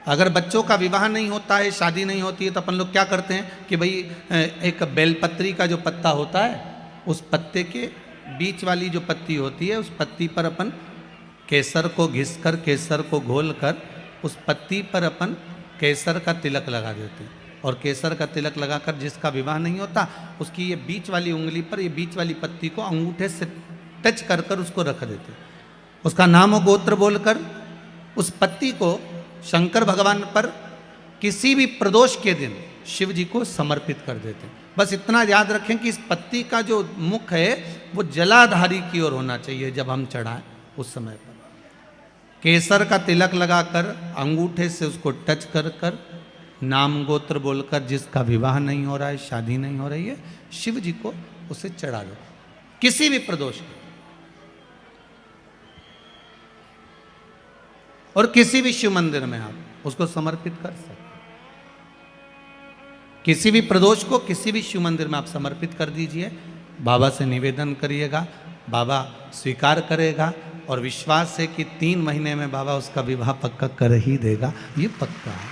अगर बच्चों का विवाह नहीं होता है, शादी नहीं होती है, तो अपन लोग क्या करते हैं कि भाई एक बेलपत्री का जो पत्ता होता है, उस पत्ते के बीच वाली जो पत्ती होती है, उस पत्ती पर अपन केसर को घिस कर, केसर को घोल कर, उस पत्ती पर अपन केसर का तिलक लगा देते हैं। और केसर का तिलक लगाकर जिसका विवाह नहीं होता, उसकी ये बीच वाली उंगली पर, ये बीच वाली पत्ती को अंगूठे से टच कर कर उसको रख देते। उसका नाम और गोत्र बोलकर उस पत्ती को शंकर भगवान पर किसी भी प्रदोष के दिन शिव जी को समर्पित कर देते हैं। बस इतना याद रखें कि इस पत्ती का जो मुख है वो जलाधारी की ओर होना चाहिए जब हम चढ़ाएं उस समय पर। केसर का तिलक लगाकर अंगूठे से उसको टच कर कर नाम गोत्र बोलकर जिसका विवाह नहीं हो रहा है, शादी नहीं हो रही है, शिव जी को उसे चढ़ा दो किसी भी प्रदोष के। और किसी भी शिव मंदिर में आप उसको समर्पित कर सकते। किसी भी प्रदोष को किसी भी शिव मंदिर में आप समर्पित कर दीजिए। बाबा से निवेदन करिएगा, बाबा स्वीकार करेगा और विश्वास है कि 3 महीने में बाबा उसका विवाह पक्का कर ही देगा। ये पक्का है।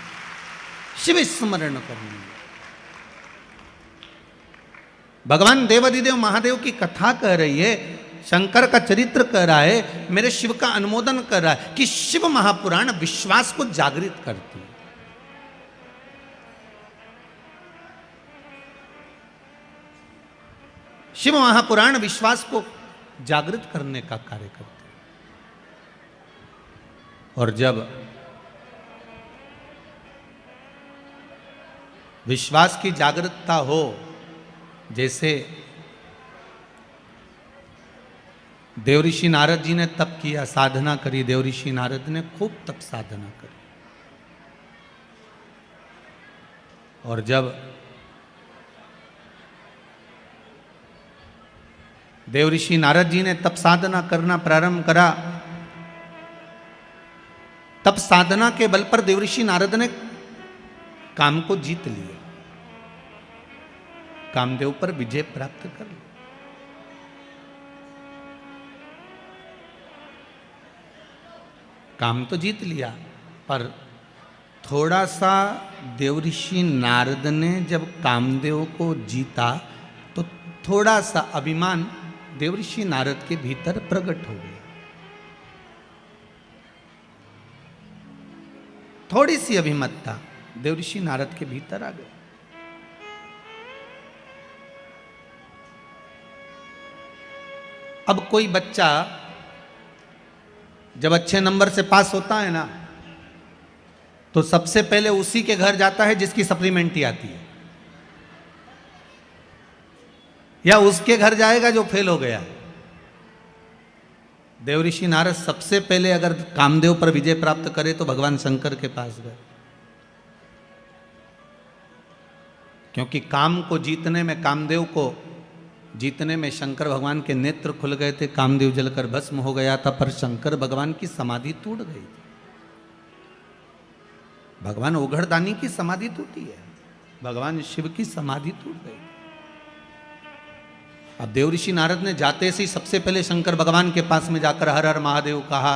शिव स्मरण करना। भगवान देवाधिदेव महादेव की कथा कह रही है, शंकर का चरित्र कह रहा है, मेरे शिव का अनुमोदन कर रहा है कि शिव महापुराण विश्वास को जागृत करती है। शिव महापुराण विश्वास को जागृत करने का कार्य करते हैं। और जब विश्वास की जागृतता हो, जैसे देवऋषि नारद जी ने तप किया, साधना करी, देवऋषि नारद ने खूब तप साधना करी। और जब देवऋषि नारद जी ने तप साधना करना प्रारंभ करा, तप साधना के बल पर देवऋषि नारद ने काम को जीत लिया, कामदेव पर विजय प्राप्त कर ली। काम तो जीत लिया, पर थोड़ा सा देवऋषि नारद ने जब कामदेव को जीता तो थोड़ा सा अभिमान देवऋषि नारद के भीतर प्रकट हो गया। थोड़ी सी अभिमतता देवऋषि नारद के भीतर आ गई। अब कोई बच्चा जब अच्छे नंबर से पास होता है ना, तो सबसे पहले उसी के घर जाता है जिसकी सप्लीमेंट्री आती है, या उसके घर जाएगा जो फेल हो गया। देवऋषि नारद सबसे पहले अगर कामदेव पर विजय प्राप्त करे तो भगवान शंकर के पास गए, क्योंकि काम को जीतने में, कामदेव को जीतने में शंकर भगवान के नेत्र खुल गए थे। कामदेव जलकर भस्म हो गया था, पर शंकर भगवान की समाधि टूट गई थी। भगवान ओघड़दानी की समाधि टूटी है, भगवान शिव की समाधि टूट गई। अब देवऋषि नारद ने जाते से ही सबसे पहले शंकर भगवान के पास में जाकर हर हर महादेव कहा,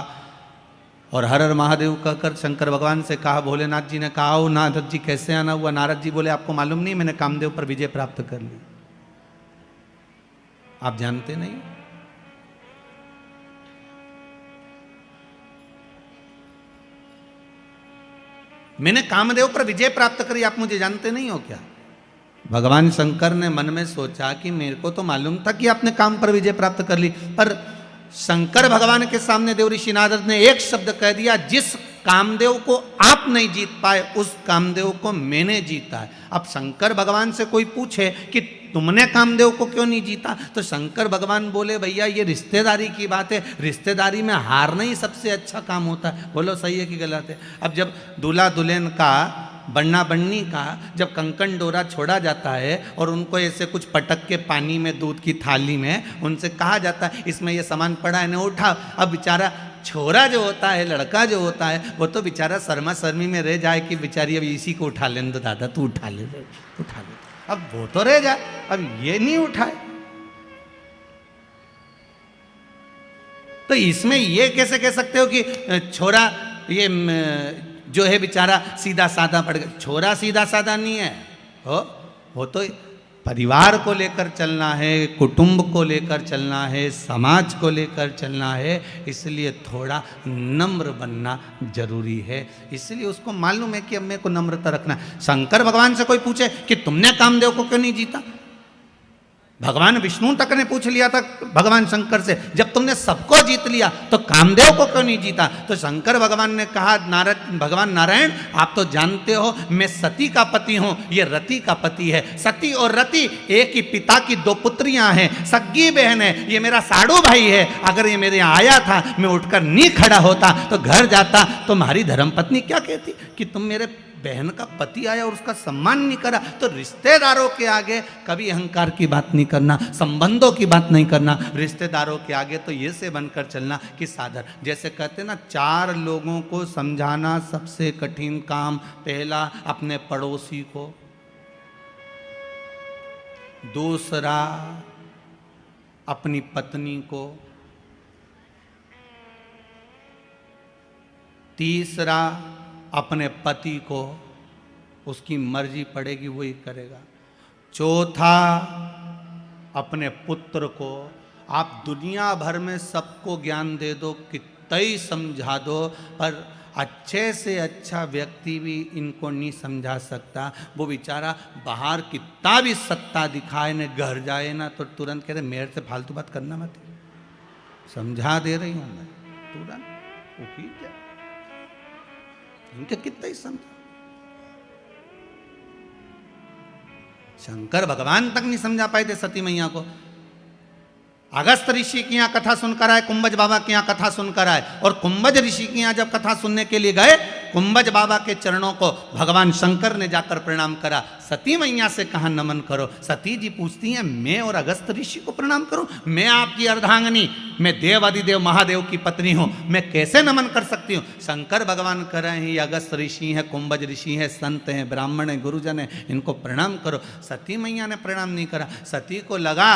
और हर हर महादेव कहकर शंकर भगवान से कहा। भोलेनाथ जी ने कहा, ओ नारद जी कैसे आना हुआ? नारद जी बोले, आपको मालूम नहीं, मैंने कामदेव पर विजय प्राप्त कर ली। आप जानते नहीं? मैंने कामदेव पर विजय प्राप्त करी, आप मुझे जानते नहीं हो क्या? भगवान शंकर ने मन में सोचा कि मेरे को तो मालूम था कि आपने काम पर विजय प्राप्त कर ली, पर शंकर भगवान के सामने देवऋषि नारद ने एक शब्द कह दिया, जिस कामदेव को आप नहीं जीत पाए उस कामदेव को मैंने जीता है। अब शंकर भगवान से कोई पूछे कि तुमने कामदेव को क्यों नहीं जीता, तो शंकर भगवान बोले, भैया ये रिश्तेदारी की बात है, रिश्तेदारी में हारना ही सबसे अच्छा काम होता है। बोलो सही है कि गलत है? अब जब दूल्हा दुल्हन का, बन्ना बन्नी का जब कंकन डोरा छोड़ा जाता है और उनको ऐसे कुछ पटक के पानी में, दूध की थाली में उनसे कहा जाता है इसमें ये सामान पड़ा है ना, उठा। अब बेचारा छोरा जो होता है, लड़का जो होता है, वो तो बेचारा शर्मा शर्मी में रह जाए कि बेचारी अब इसी को उठा लेने दो, दादा तू उठा ले, उठा ले। अब वो तो रह जाए, अब ये नहीं उठाए। तो इसमें ये कैसे कह सकते हो कि छोरा, ये जो है बेचारा सीधा साधा पड़ गया। छोरा सीधा साधा नहीं है, वो तो परिवार को लेकर चलना है, कुटुंब को लेकर चलना है, समाज को लेकर चलना है, इसलिए थोड़ा नम्र बनना जरूरी है। इसलिए उसको मालूम है कि अब मेरे को नम्रता रखना है। शंकर भगवान से कोई पूछे कि तुमने कामदेव को क्यों नहीं जीता, भगवान विष्णु तक ने पूछ लिया था भगवान शंकर से, जब तुमने सबको जीत लिया तो कामदेव को क्यों नहीं जीता। तो शंकर भगवान ने कहा, भगवान नारायण आप तो जानते हो मैं सती का पति हूं, ये रति का पति है। सती और रति एक ही पिता की दो पुत्रियां हैं, सग्गी बहन है, ये मेरा साड़ू भाई है। अगर ये मेरे यहाँ आया था, मैं उठकर नहीं खड़ा होता तो घर जाता, तो हमारी धर्मपत्नी क्या कहती कि तुम मेरे बहन का पति आया और उसका सम्मान नहीं करा। तो रिश्तेदारों के आगे कभी अहंकार की बात नहीं करना, संबंधों की बात नहीं करना। रिश्तेदारों के आगे तो ये से बनकर चलना कि सादर, जैसे कहते ना, 4 लोगों को समझाना सबसे कठिन काम। पहला अपने पड़ोसी को, दूसरा अपनी पत्नी को, तीसरा अपने पति को, उसकी मर्जी पड़ेगी वही करेगा। चौथा अपने पुत्र को। आप दुनिया भर में सबको ज्ञान दे दो, कितना ही समझा दो, पर अच्छे से अच्छा व्यक्ति भी इनको नहीं समझा सकता। वो बेचारा बाहर कितना भी सत्ता दिखाए न, घर जाए ना तो तुरंत कह रहे मेरे से फालतू बात करना मत, समझा दे रही हूँ मैं, तुरंत वो की क्या, इनके कितना ही समझा। शंकर भगवान तक नहीं समझा पाए थे सती मैया को। अगस्त ऋषि की यहाँ कथा सुनकर आए, कुंभज बाबा की यहाँ कथा सुनकर आए, और कुंभज ऋषि की यहाँ जब कथा सुनने के लिए गए, कुंभज बाबा के चरणों को भगवान शंकर ने जाकर प्रणाम करा। सती मैया से कहा नमन करो। सती जी पूछती हैं मैं और अगस्त ऋषि को प्रणाम करूं, मैं आपकी अर्धांगिनी, मैं देवादिदेव महादेव की पत्नी हूं, मैं कैसे नमन कर सकती हूं। शंकर भगवान कह रहे हैं ये अगस्त ऋषि हैं, कुंभज ऋषि हैं, संत हैं, ब्राह्मण हैं, गुरुजन हैं, इनको प्रणाम करो। सती मैया ने प्रणाम नहीं करा। सती को लगा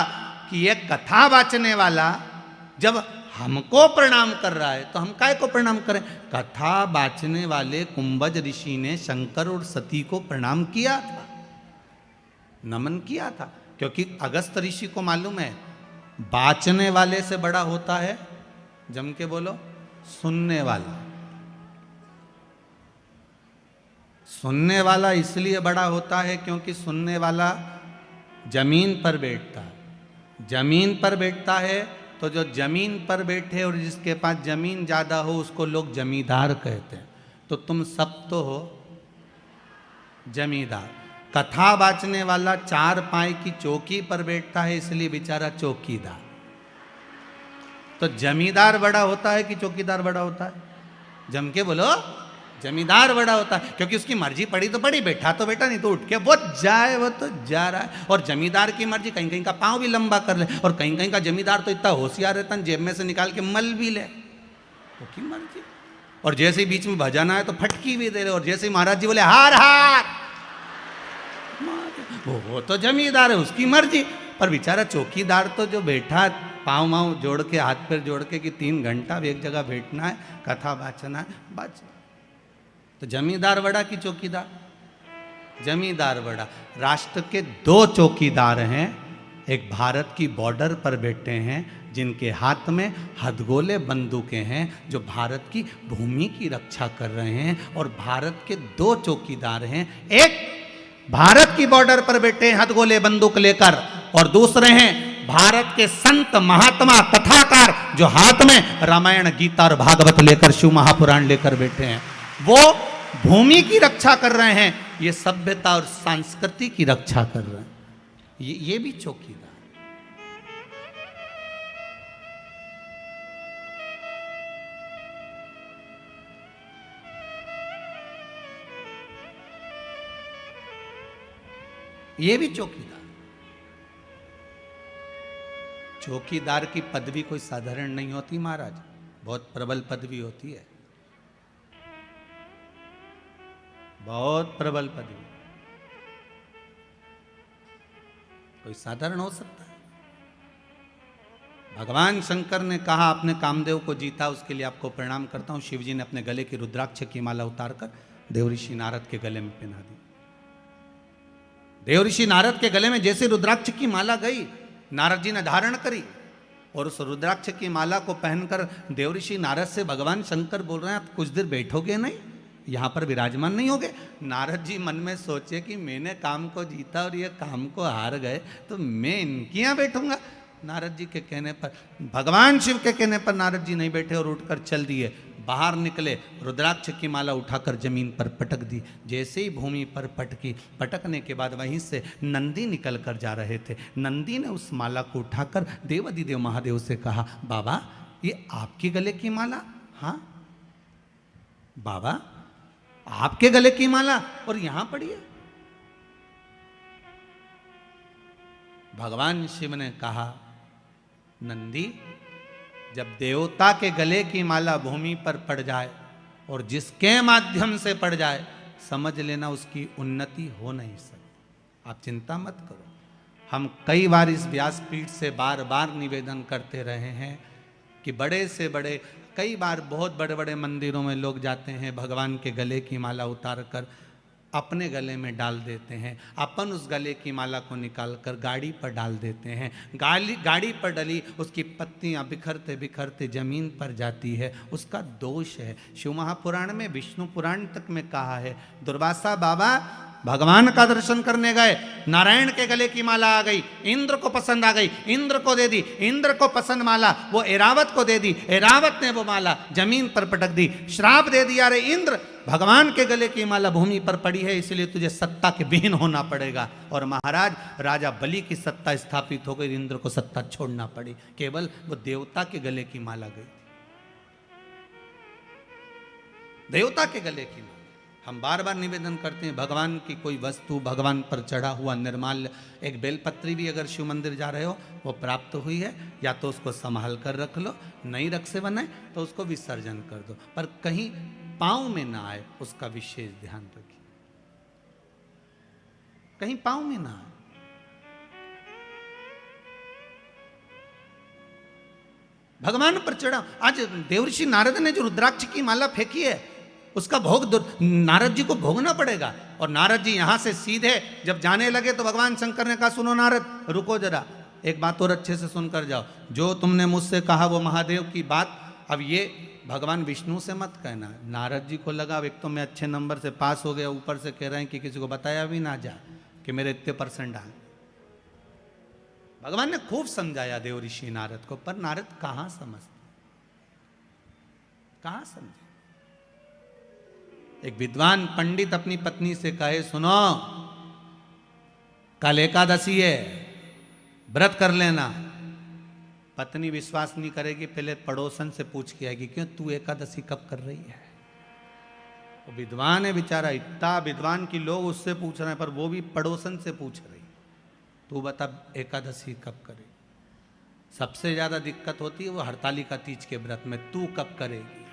कि ये कथा वाचने वाला जब हमको प्रणाम कर रहा है तो हम काय को प्रणाम करें। कथा वाचने वाले कुंभज ऋषि ने शंकर और सती को प्रणाम किया था, नमन किया था, क्योंकि अगस्त ऋषि को मालूम है वाचने वाले से बड़ा होता है, जम के बोलो, सुनने वाला। सुनने वाला इसलिए बड़ा होता है क्योंकि सुनने वाला जमीन पर बैठता है। जमीन पर बैठता है तो जो जमीन पर बैठे और जिसके पास जमीन ज़्यादा हो उसको लोग जमींदार कहते हैं। तो तुम सब तो हो जमींदार। कथा बाचने वाला 4 पाई की चौकी पर बैठता है इसलिए बेचारा चौकीदार। तो जमींदार बड़ा होता है कि चौकीदार बड़ा होता है? जम के बोलो, जमींदार बड़ा होता है, क्योंकि उसकी मर्जी पड़ी तो पड़ी, बैठा तो बैठा, नहीं तो उठ के वो जाए, वो तो जा रहा है। और जमींदार की मर्जी कहीं कहीं का पाँव भी लंबा कर ले, और कहीं कहीं का जमींदार तो इतना होशियार रहता है जेब में से निकाल के मल भी ले, वो की मर्जी। और जैसे ही बीच में भजन आए तो फटकी भी दे ले, और जैसे ही महाराज जी बोले हार हार, वो तो जमींदार है, उसकी मर्जी। पर बेचारा चौकीदार तो जो बैठा पाँव माँव जोड़ के, हाथ पैर जोड़ के कि 3 घंटा एक जगह बैठना है, कथा वाचना है, बस। तो जमींदार बड़ा कि चौकीदार? जमींदार बड़ा। राष्ट्र के 2 चौकीदार हैं, एक भारत की बॉर्डर पर बैठे हैं जिनके हाथ में हथगोले बंदूकें हैं, जो भारत की भूमि की रक्षा कर रहे हैं। और भारत के 2 चौकीदार हैं, एक भारत की बॉर्डर पर बैठे हैं हथगोले बंदूक लेकर, और दूसरे हैं भारत के संत महात्मा कथाकार जो हाथ में रामायण गीता और भागवत लेकर, शिव महापुराण लेकर बैठे हैं। वो भूमि की रक्षा कर रहे हैं, ये सभ्यता और संस्कृति की रक्षा कर रहे हैं। ये भी चौकीदार। ये भी चौकीदार। चौकीदार की पदवी कोई साधारण नहीं होती महाराज, बहुत प्रबल पदवी होती है, बहुत प्रबल पदवी। कोई साधारण हो सकता है? भगवान शंकर ने कहा आपने कामदेव को जीता, उसके लिए आपको प्रणाम करता हूं। शिवजी ने अपने गले की रुद्राक्ष की माला उतारकर देवऋषि नारद के गले में पहना दी। देवऋषि नारद के गले में जैसे रुद्राक्ष की माला गई, नारद जी ने धारण करी और उस रुद्राक्ष की माला को पहनकर देवऋषि नारद से भगवान शंकर बोल रहे हैं आप कुछ देर बैठोगे नहीं, यहाँ पर विराजमान नहीं होगे। नारद जी मन में सोचे कि मैंने काम को जीता और ये काम को हार गए तो मैं इनके यहाँ बैठूंगा। नारद जी के कहने पर, भगवान शिव के कहने पर नारद जी नहीं बैठे और उठकर चल दिए। बाहर निकले, रुद्राक्ष की माला उठाकर जमीन पर पटक दी। जैसे ही भूमि पर पटकी, पटकने के बाद वहीं से नंदी निकल कर जा रहे थे। नंदी ने उस माला को उठाकर देवाधिदेव महादेव से कहा, बाबा ये आपके गले की माला? हाँ बाबा आपके गले की माला और यहां पड़ी है। भगवान शिव ने कहा, नंदी जब देवता के गले की माला भूमि पर पड़ जाए और जिसके माध्यम से पड़ जाए, समझ लेना उसकी उन्नति हो नहीं सकती। आप चिंता मत करो। हम कई बार इस व्यासपीठ से बार बार निवेदन करते रहे हैं कि बड़े से बड़े, कई बार बहुत बड़े बड़े मंदिरों में लोग जाते हैं, भगवान के गले की माला उतार कर अपने गले में डाल देते हैं। अपन उस गले की माला को निकालकर गाड़ी पर डाल देते हैं। गाड़ी पर डली उसकी पत्तियां बिखरते बिखरते जमीन पर जाती है, उसका दोष है। शिव महापुराण में, विष्णु पुराण तक में कहा है, दुर्वासा बाबा भगवान का दर्शन करने गए, नारायण के गले की माला आ गई, इंद्र को पसंद आ गई, इंद्र को दे दी, इंद्र को पसंद माला वो ऐरावत को दे दी, ऐरावत ने वो माला जमीन पर पटक दी, श्राप दे दिया, अरे इंद्र भगवान के गले की माला भूमि पर पड़ी है इसलिए तुझे सत्ता के विहीन होना पड़ेगा। और महाराज राजा बलि की सत्ता स्थापित हो गई, इंद्र को सत्ता छोड़ना पड़ी, केवल वो देवता के गले की माला गई, देवता के गले की माला। हम बार बार निवेदन करते हैं, भगवान की कोई वस्तु, भगवान पर चढ़ा हुआ निर्माल्य, एक बेलपत्री भी अगर शिव मंदिर जा रहे हो वो प्राप्त हुई है, या तो उसको संभाल कर रख लो, नहीं रख से बनाए तो उसको विसर्जन कर दो, पर कहीं पांव में ना आए उसका विशेष ध्यान रखिए, कहीं पांव में ना आए। भगवान पर चढ़ा, आज देवऋषि नारद ने जो रुद्राक्ष की माला फेंकी है उसका भोग नारद जी को भोगना पड़ेगा। और नारद जी यहां से सीधे जब जाने लगे तो भगवान शंकर ने कहा, सुनो नारद रुको जरा, एक बात और अच्छे से सुनकर जाओ, जो तुमने मुझसे कहा वो महादेव की बात अब ये भगवान विष्णु से मत कहना। नारद जी को लगा एक तो मैं अच्छे नंबर से पास हो गया, ऊपर से कह रहे हैं कि किसी को बताया भी ना जा कि मेरे इतने % आए। भगवान ने खूब समझाया देवऋषि नारद को, पर नारद कहां समझते, कहां समझे। एक विद्वान पंडित अपनी पत्नी से कहे, सुनो कल एकादशी है, व्रत कर लेना। पत्नी विश्वास नहीं करेगी, पहले पड़ोसन से पूछ के आएगी, क्यों तू एकादशी कब कर रही है। वो विद्वान है बेचारा, इतना विद्वान की लोग उससे पूछ रहे हैं, पर वो भी पड़ोसन से पूछ रही, तू बता एकादशी कब करे। सबसे ज्यादा दिक्कत होती है वो हरतालिका तीज के व्रत में, तू कब करेगी।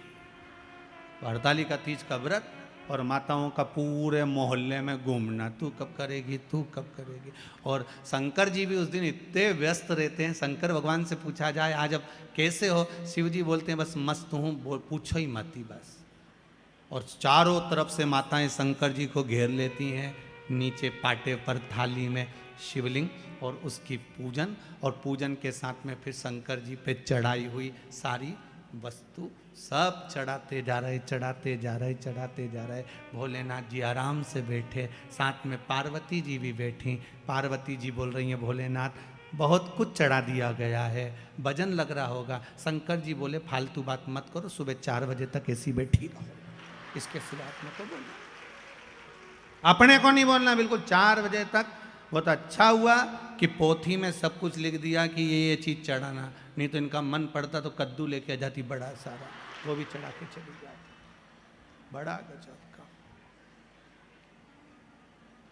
तो हरतालिका तीज का व्रत और माताओं का पूरे मोहल्ले में घूमना, तू कब करेगी, तू कब करेगी। और शंकर जी भी उस दिन इतने व्यस्त रहते हैं, शंकर भगवान से पूछा जाए आज अब कैसे हो, शिव जी बोलते हैं बस मस्त हूँ, पूछो ही मत ही बस। और चारों तरफ से माताएं शंकर जी को घेर लेती हैं, नीचे पाटे पर थाली में शिवलिंग और उसकी पूजन, और पूजन के साथ में फिर शंकर जी पे चढ़ाई हुई सारी वस्तु सब चढ़ाते जा रहे, चढ़ाते जा रहे, चढ़ाते जा रहे। भोलेनाथ जी आराम से बैठे, साथ में पार्वती जी भी बैठी। पार्वती जी बोल रही हैं, भोलेनाथ बहुत कुछ चढ़ा दिया गया है, भजन लग रहा होगा। शंकर जी बोले फालतू बात मत करो, सुबह 4 बजे तक ऐसी बैठी रहो, इसके सिवा आपने को बोलना, अपने को नहीं बोलना, बिल्कुल 4 बजे तक। बहुत अच्छा हुआ कि पोथी में सब कुछ लिख दिया कि ये चीज़ चढ़ाना, नहीं तो इनका मन पड़ता तो कद्दू लेके आ जाती बड़ा सारा, वो भी चढ़ा के चली जाती। बड़ा गजब का।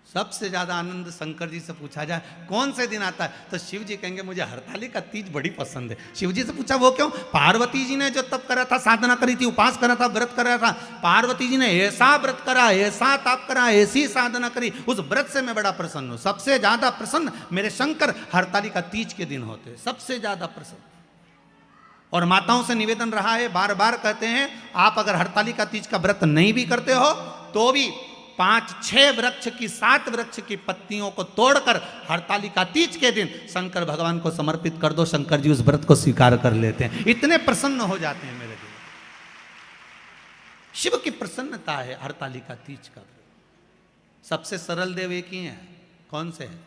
सबसे ज्यादा आनंद शंकर जी से पूछा जाए कौन से दिन आता है, तो शिव जी कहेंगे मुझे हरतालिका तीज बड़ी पसंद है। शिव जी से पूछा वो क्यों, पार्वती जी ने जो तप करा था, साधना करी थी, उपास करा था, व्रत करा था, पार्वती जी ने ऐसा व्रत करा, ऐसा तप करा, ऐसी साधना करी, उस व्रत से मैं बड़ा प्रसन्न हूं। सबसे ज्यादा प्रसन्न मेरे शंकर हरतालिका तीज के दिन होते, सबसे ज्यादा प्रसन्न। और माताओं से निवेदन रहा है, बार बार कहते हैं, आप अगर हरतालिका तीज का व्रत नहीं भी करते हो तो भी 5-6 वृक्ष की 7 वृक्ष की पत्तियों को तोड़कर हरतालिका तीज के दिन शंकर भगवान को समर्पित कर दो। शंकर जी उस व्रत को स्वीकार कर लेते हैं, इतने प्रसन्न हो जाते हैं मेरे देव। शिव की प्रसन्नता है हरतालिका तीज का व्रत। सबसे सरल देव एक ही है, कौन से है?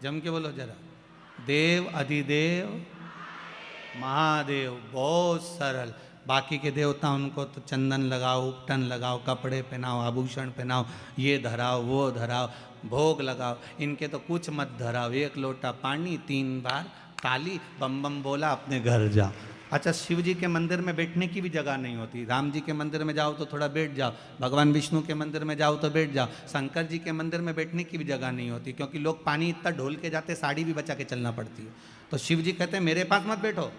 जम के बोलो जरा। देव अधिदेव महादेव, बहुत सरल। बाकी के देवता उनको तो चंदन लगाओ, उपटन लगाओ, कपड़े पहनाओ, आभूषण पहनाओ, ये धराओ वो धराओ, भोग लगाओ। इनके तो कुछ मत धराओ, 1 लोटा पानी, 3 बार ताली, बम बम बोला, अपने घर जाओ। अच्छा, शिव जी के मंदिर में बैठने की भी जगह नहीं होती। राम जी के मंदिर में जाओ तो थोड़ा बैठ जाओ, भगवान विष्णु के मंदिर में जाओ तो बैठ जाओ, शंकर जी के मंदिर में बैठने की भी जगह नहीं होती, क्योंकि लोग पानी इतना ढोल के जाते, साड़ी भी बचा के चलना पड़ती है। तो शिव जी कहते हैं मेरे पास मत बैठो,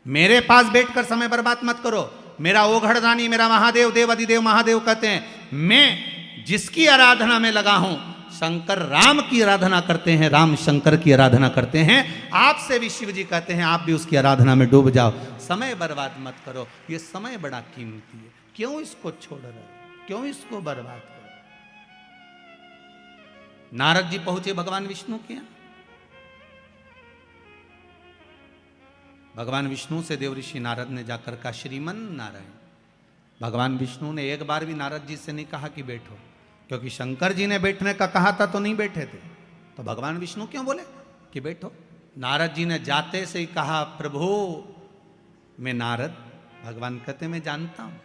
मेरे पास बैठकर समय बर्बाद मत करो। मेरा ओघड़दानी, मेरा महादेव, देव अधिदेव महादेव कहते हैं, मैं जिसकी आराधना में लगा हूं, शंकर राम की आराधना करते हैं, राम शंकर की आराधना करते हैं। आपसे भी शिव जी कहते हैं आप भी उसकी आराधना में डूब जाओ, समय बर्बाद मत करो। ये समय बड़ा कीमती है, क्यों इसको छोड़ रहे हो, क्यों इसको बर्बाद करो? नारद जी पहुंचे भगवान विष्णु के यहां। भगवान विष्णु से देव ऋषि नारद ने जाकर कहा, श्रीमन नारायण। भगवान विष्णु ने एक बार भी नारद जी से नहीं कहा कि बैठो, क्योंकि शंकर जी ने बैठने का कहा था तो नहीं बैठे थे। तो भगवान विष्णु क्यों बोले कि बैठो? नारद जी ने जाते से ही कहा, प्रभु मैं नारद। भगवान कहते मैं जानता हूं,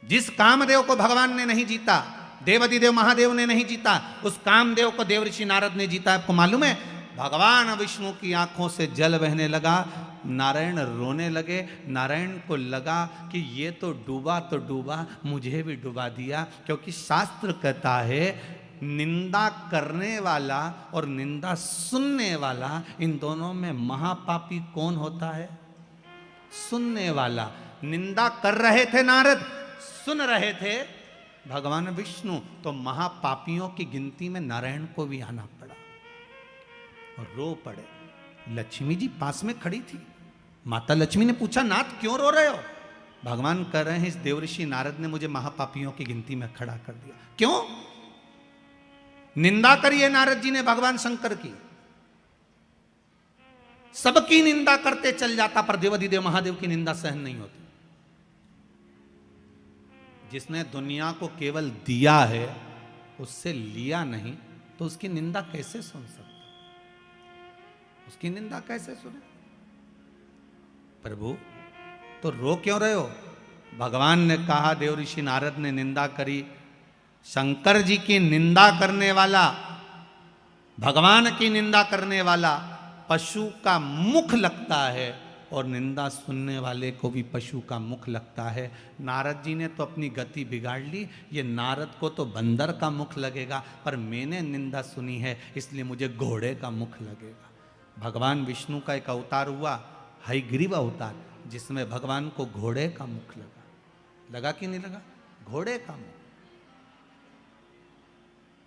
जिस कामदेव को भगवान ने नहीं जीता, देवाधिदेव महादेव ने नहीं जीता, उस कामदेव को देव ऋषि नारद ने जीता। आपको मालूम है? भगवान विष्णु की आंखों से जल बहने लगा, नारायण रोने लगे। नारायण को लगा कि ये तो डूबा, मुझे भी डुबा दिया, क्योंकि शास्त्र कहता है निंदा करने वाला और निंदा सुनने वाला, इन दोनों में महापापी कौन होता है? सुनने वाला। निंदा कर रहे थे नारद, सुन रहे थे भगवान विष्णु, तो महापापियों की गिनती में नारायण को भी आना पड़ा और रो पड़े। लक्ष्मी जी पास में खड़ी थी। माता लक्ष्मी ने पूछा, नाथ क्यों रो रहे हो? भगवान कह रहे हैं, इस देवऋषि नारद ने मुझे महापापियों की गिनती में खड़ा कर दिया। क्यों? निंदा करिए नारद जी ने भगवान शंकर की, सबकी निंदा करते चल जाता, पर देवाधिदेव महादेव की निंदा सहन नहीं होती। जिसने दुनिया को केवल दिया है, उससे लिया नहीं, तो उसकी निंदा कैसे सुन सकते? उसकी निंदा कैसे सुने? प्रभु तो रो क्यों रहे हो? भगवान ने कहा, देव ऋषि नारद ने निंदा करी। शंकर जी की निंदा करने वाला, भगवान की निंदा करने वाला पशु का मुख लगता है, और निंदा सुनने वाले को भी पशु का मुख लगता है। नारद जी ने तो अपनी गति बिगाड़ ली। ये नारद को तो बंदर का मुख लगेगा, पर मैंने निंदा सुनी है इसलिए मुझे घोड़े का मुख लगेगा। भगवान विष्णु का एक अवतार हुआ, हयग्रीव अवतार, जिसमें भगवान को घोड़े का मुख लगा कि नहीं लगा? घोड़े का मुख,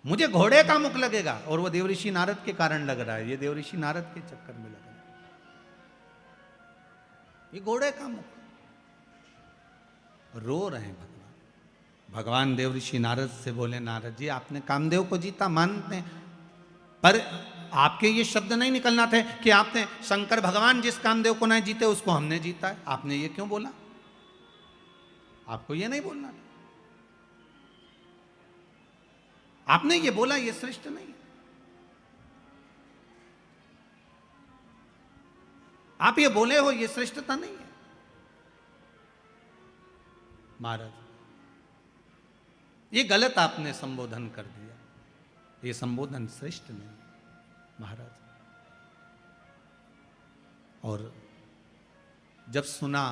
मुझे घोड़े का मुख लगेगा, और वो देवऋषि नारद के कारण लग रहा है। ये देवऋषि नारद के चक्कर में लग रहा है, ये घोड़े का मुख। रो रहे हैं भगवान। भगवान देवऋषि नारद से बोले, नारद जी आपने कामदेव को जीता, मानते हैं, पर आपके ये शब्द नहीं निकलना थे कि आपने शंकर भगवान जिस कामदेव को नहीं जीते उसको हमने जीता है। आपने ये क्यों बोला? आपको ये नहीं बोलना था। आपने ये बोला, ये श्रेष्ठ नहीं है। आप ये बोले हो, ये श्रेष्ठता नहीं है। महाराज ये गलत आपने संबोधन कर दिया, ये संबोधन श्रेष्ठ नहीं महाराज। और जब सुना,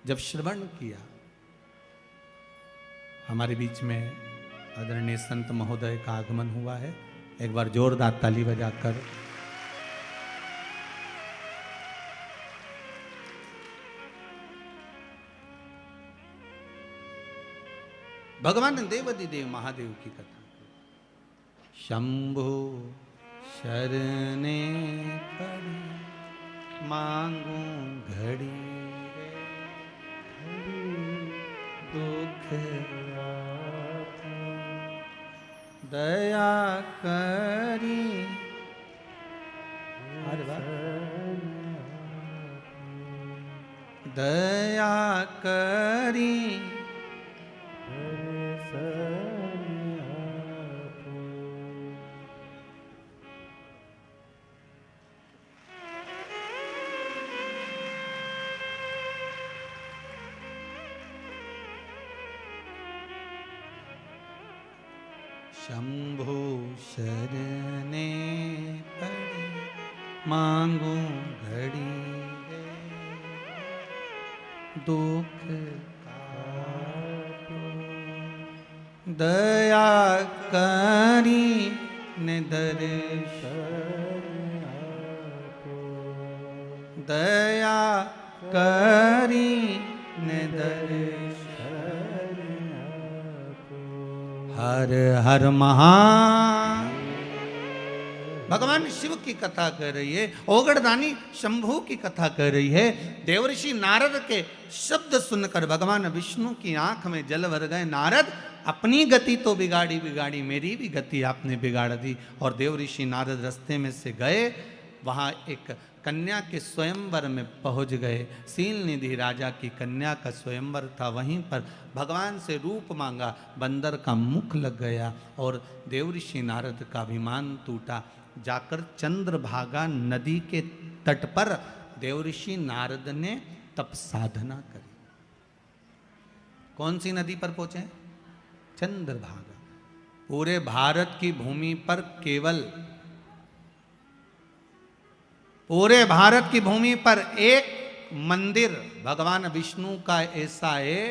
जब श्रवण किया, हमारे बीच में आदरणीय संत महोदय का आगमन हुआ है। एक बार जोरदार ताली बजाकर भगवान देवाधिदेव महादेव की कथा। शंभो शरणे पड़ी मांगू घड़ी रे दुख दया करी। अरे वाह, दया करी शंभु शरणे पड़ी मांगू घड़ी रे दुख दया करी ने दर्श दया करी ने दर्श हर हर महान। भगवान शिव की कथा कर रही है, ओगड़दानी शंभू की कथा कर रही है। देवर्षि नारद के शब्द सुनकर भगवान विष्णु की आंख में जल भर गए। नारद, अपनी गति तो बिगाड़ी बिगाड़ी, मेरी भी गति आपने बिगाड़ दी। और देवर्षि नारद रास्ते में से गए, वहां एक कन्या के स्वयंवर में पहुंच गए। सील निधि राजा की कन्या का स्वयंवर था, वहीं पर भगवान से रूप मांगा, बंदर का मुख लग गया और देवर्षि नारद का अभिमान टूटा। जाकर चंद्रभागा नदी के तट पर देवर्षि नारद ने तप साधना करी। कौन सी नदी पर पहुंचे? चंद्रभागा। पूरे भारत की भूमि पर केवल, पूरे भारत की भूमि पर एक मंदिर भगवान विष्णु का ऐसा है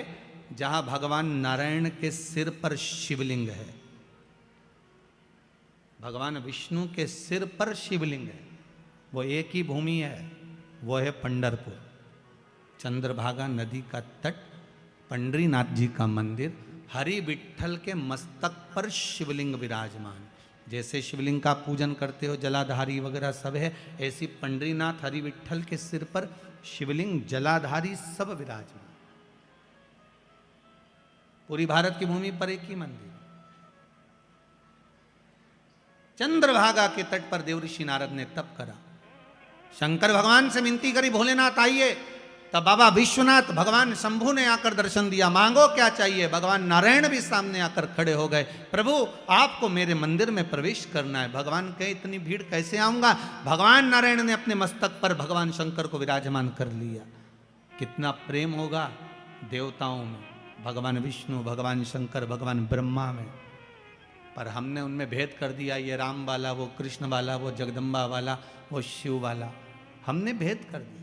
जहां भगवान नारायण के सिर पर शिवलिंग है। भगवान विष्णु के सिर पर शिवलिंग है, वो एक ही भूमि है, वो है पंढरपुर। चंद्रभागा नदी का तट, पंडरीनाथ जी का मंदिर, हरि विठ्ठल के मस्तक पर शिवलिंग विराजमान। जैसे शिवलिंग का पूजन करते हो, जलाधारी वगैरह सब है, ऐसी पंडरीनाथ हरि विठ्ठल के सिर पर शिवलिंग, जलाधारी सब विराजमान। पूरी भारत की भूमि पर एक ही मंदिर। चंद्रभागा के तट पर देवर्षि नारद ने तप करा। शंकर भगवान से विनती करी, भोलेनाथ आइए। तब बाबा विश्वनाथ, भगवान शंभु ने आकर दर्शन दिया, मांगो क्या चाहिए। भगवान नारायण भी सामने आकर खड़े हो गए, प्रभु आपको मेरे मंदिर में प्रवेश करना है। भगवान कहे, इतनी भीड़ कैसे आऊंगा। भगवान नारायण ने अपने मस्तक पर भगवान शंकर को विराजमान कर लिया। कितना प्रेम होगा देवताओं में, भगवान विष्णु, भगवान शंकर, भगवान ब्रह्मा में। पर हमने उनमें भेद कर दिया, ये राम वाला, वो कृष्ण वाला, वो जगदम्बा वाला, वो शिव वाला, हमने भेद कर दिया।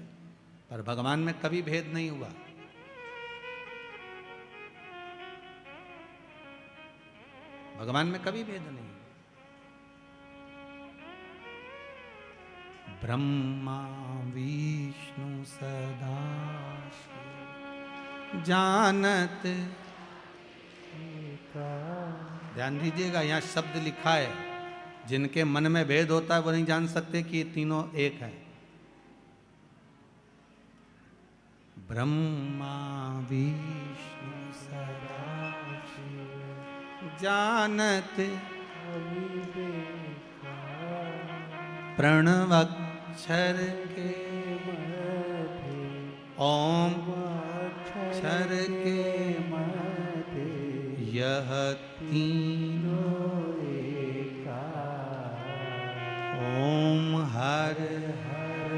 पर भगवान में कभी भेद नहीं हुआ। भगवान में कभी भेद नहीं। ब्रह्मा विष्णु सदा जानत। ध्यान दीजिएगा, यहाँ शब्द लिखा है, जिनके मन में भेद होता है वो नहीं जान सकते कि ये तीनों एक है। ब्रह्मा विष्णु सदा जानत प्रणवक्षर के ओम अक्षर के यह तीनों एका ओम हर हर